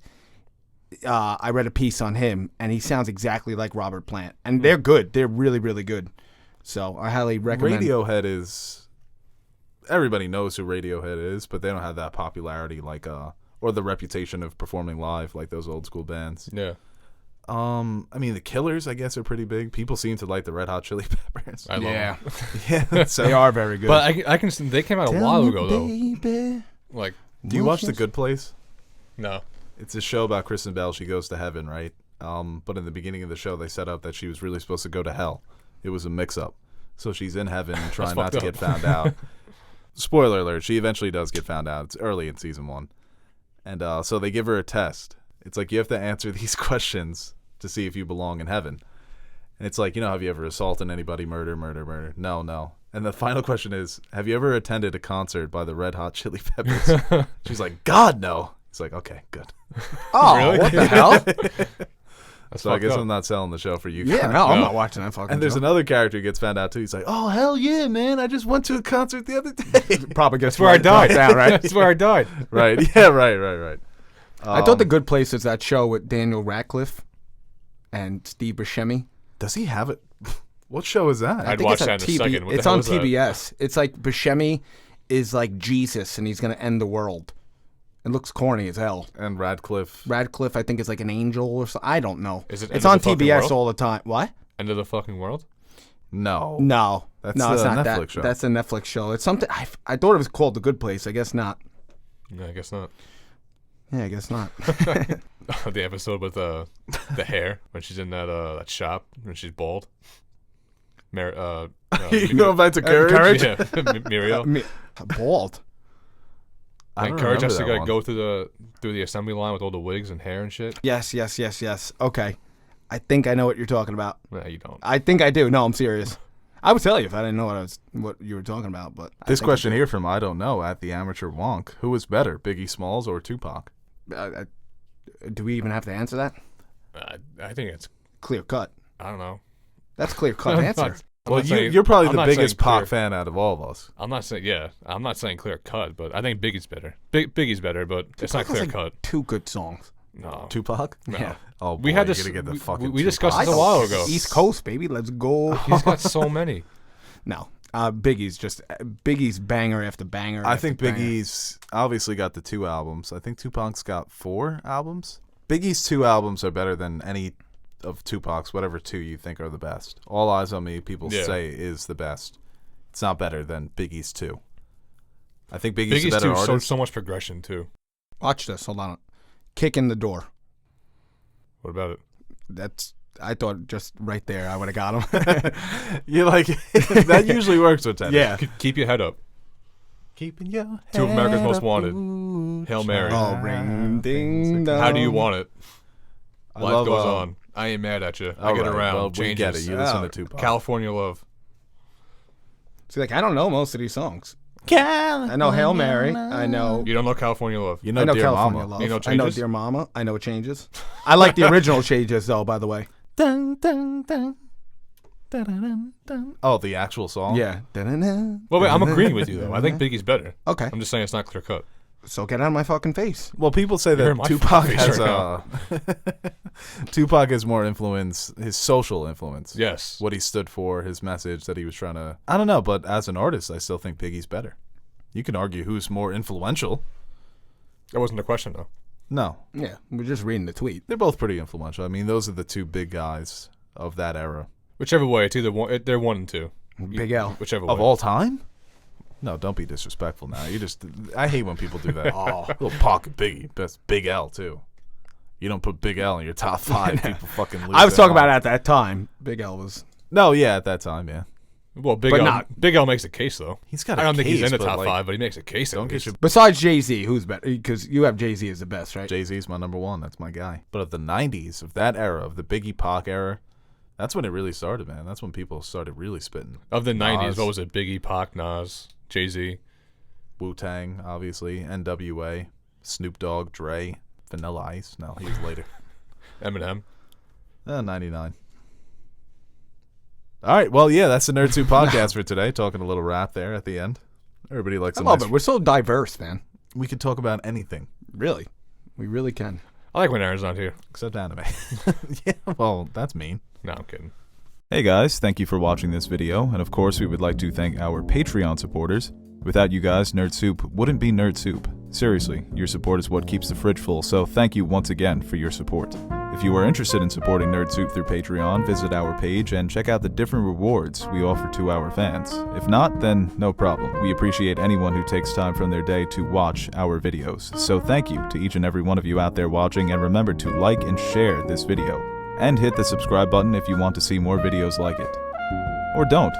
S1: I read a piece on him, and he sounds exactly like Robert Plant. And they're good. They're really, really good. So I highly recommend.
S2: Radiohead is, everybody knows who Radiohead is, but they don't have that popularity like, or the reputation of performing live like those old school bands.
S3: Yeah.
S2: I mean, the Killers, I guess, are pretty big. People seem to like the Red Hot Chili Peppers.
S3: I love them.
S2: Yeah, so
S1: they are very good.
S3: But I can. They came out a while ago,
S1: though.
S3: Like,
S2: do you watch The Good Place?
S3: No.
S2: It's a show about Kristen Bell. She goes to heaven, right? But in the beginning of the show, they set up that she was really supposed to go to hell. It was a mix-up. So she's in heaven trying not to get found out. Spoiler alert, she eventually does get found out. It's early in season 1. And so they give her a test. It's like, you have to answer these questions to see if you belong in heaven. And it's like, you know, have you ever assaulted anybody, murder? No. And the final question is, have you ever attended a concert by the Red Hot Chili Peppers? She's like, God, no. He's like, okay, good.
S1: Oh, really? What the hell?
S2: So I guess I'm not selling the show for you.
S1: Yeah, no, I'm not watching that fucking
S2: And there's another character who gets found out too. He's like, oh, hell yeah, man. I just went to a concert the other day.
S1: Probably gets where I died. Down, right?
S3: That's where I died.
S2: Right. Yeah, right.
S1: I thought The Good Place is that show with Daniel Radcliffe and Steve Buscemi.
S2: Does he have it? What show is that?
S3: I'd watch that in a second.
S1: It's on TBS. It's like Buscemi is like Jesus, and he's going to end the world. It looks corny as hell.
S2: And Radcliffe,
S1: I think, is like an angel or something. I don't know.
S3: It's
S1: on TBS all the time. What?
S3: End of the fucking world?
S2: No.
S1: It's not that.
S2: Show.
S1: That's a Netflix show. It's something. I thought it was called The Good Place. I guess not.
S3: No, I guess not.
S1: Yeah, I guess not.
S3: The episode with the hair when she's in that shop when she's bald.
S2: You going back to Courage?
S3: Yeah, Muriel.
S1: Bald.
S3: And Courage has to go through the assembly line with all the wigs and hair and shit.
S1: Yes. Okay. I think I know what you're talking about.
S3: No, you don't.
S1: I think I do. No, I'm serious. I would tell you if I didn't know what you were talking about. But
S2: this question here from I don't know at the amateur wonk: who was better, Biggie Smalls or Tupac?
S1: Do we even have to answer that?
S3: I think it's
S1: clear cut.
S3: I don't know.
S1: That's clear cut answer.
S2: Well, you're probably the biggest Pac fan out of all of us.
S3: I'm not saying clear cut, but I think Biggie's better. Biggie's better, but it's not clear cut.
S1: Two good songs.
S3: No.
S2: Tupac?
S3: No.
S1: Yeah.
S2: Oh, boy,
S3: we had
S2: this. We
S3: discussed this a while ago.
S1: East Coast, baby. Let's go.
S3: He's got so many.
S1: No. Biggie's banger after banger.
S2: I think Biggie's obviously got the 2 albums. I think Tupac's got 4 albums. Biggie's 2 albums are better than any of Tupac's, whatever 2 you think are the best. All Eyes on Me, people say, is the best. It's not better than Biggie's 2. I think Biggie's a better artist.
S3: So much progression, too.
S1: Watch this. Hold on. Kick in the Door.
S3: What about it?
S1: I thought just right there I would have got him.
S2: You like that usually works with Teddy.
S1: Yeah.
S3: Keep your head up.
S2: Keeping your head
S3: 2 of America's Most Wanted. Hail Mary.
S1: Oh, ring ding dong.
S3: How do you want it? Life goes
S2: love,
S3: on. I ain't mad at you. I get around.
S2: Well,
S3: changes.
S2: we get it. You listen to Tupac.
S3: California Love.
S1: See, like, I don't know most of these songs.
S2: California.
S1: I know Hail Mary. I know.
S3: You don't know California Love.
S2: You know,
S1: I know
S2: Dear
S1: California
S2: Mama.
S1: Love.
S3: You know
S1: I know
S3: Changes?
S1: Dear Mama. I know Changes. I like the original Changes, though, by the way.
S2: Dun, dun, dun. Dun, dun, dun, dun. Oh, the actual song?
S1: Yeah.
S3: Well, wait, I'm agreeing with you, though. I think Biggie's better.
S1: Okay.
S3: I'm just saying it's not clear cut.
S1: So get out of my fucking face.
S2: Well, people say
S3: You're in
S2: that
S3: my
S2: Tupac
S3: face
S2: has
S3: right
S2: Tupac has more influence, his social influence.
S3: Yes.
S2: What he stood for, his message that he was trying to... I don't know, but as an artist, I still think Biggie's better. You can argue who's more influential.
S3: That wasn't the question, though.
S2: No.
S1: Yeah, we're just reading the tweet.
S2: They're both pretty influential. I mean, those are the two big guys of that era.
S3: Whichever way, it's either one. They're 1 and 2.
S1: Big L.
S3: Whichever way.
S2: Of all time? No, don't be disrespectful now. I hate when people do that. Little Pac and Biggie. That's Big L, too. You don't put Big L in your top 5. People fucking lose
S1: I was
S2: their
S1: talking about
S2: mind.
S1: it at that time. Big L was.
S2: No, yeah, at that time, yeah.
S3: Well, Big
S1: But
S3: L.
S1: not-
S3: Big L makes a case, though.
S2: He's got
S3: I don't think he's in the
S2: but,
S3: top
S2: like,
S3: 5, but he makes a case.
S2: Don't
S3: At
S2: get
S3: least.
S2: your...
S1: Besides Jay-Z, who's better? Because you have Jay-Z as the best, right?
S2: Jay-Z's my number 1. That's my guy. But of the 90s, of that era, of the Biggie Pac era, that's when it really started, man. That's when people started really spitting.
S3: Of the 90s,
S2: Nas.
S3: what was it? Biggie, Pac, Nas, Jay-Z.
S2: Wu-Tang, obviously. NWA. Snoop Dogg, Dre. Vanilla Ice. No, he was later.
S3: Eminem.
S2: 99. All right, well, yeah, that's the Nerd Soup podcast for today. Talking a little rap there at the end. Everybody likes
S1: I
S2: a
S1: love
S2: nice...
S1: it. We're so diverse, man.
S2: We could talk about anything.
S1: Really. We really can.
S3: I like when Aaron's not here.
S2: Except anime. Yeah, well, that's mean.
S3: No, I'm kidding.
S2: Hey guys, thank you for watching this video, and of course we would like to thank our Patreon supporters. Without you guys, Nerd Soup wouldn't be Nerd Soup. Seriously, your support is what keeps the fridge full, so thank you once again for your support. If you are interested in supporting Nerd Soup through Patreon, visit our page and check out the different rewards we offer to our fans. If not, then no problem. We appreciate anyone who takes time from their day to watch our videos. So thank you to each and every one of you out there watching, and remember to like and share this video. And hit the subscribe button if you want to see more videos like it. Or don't.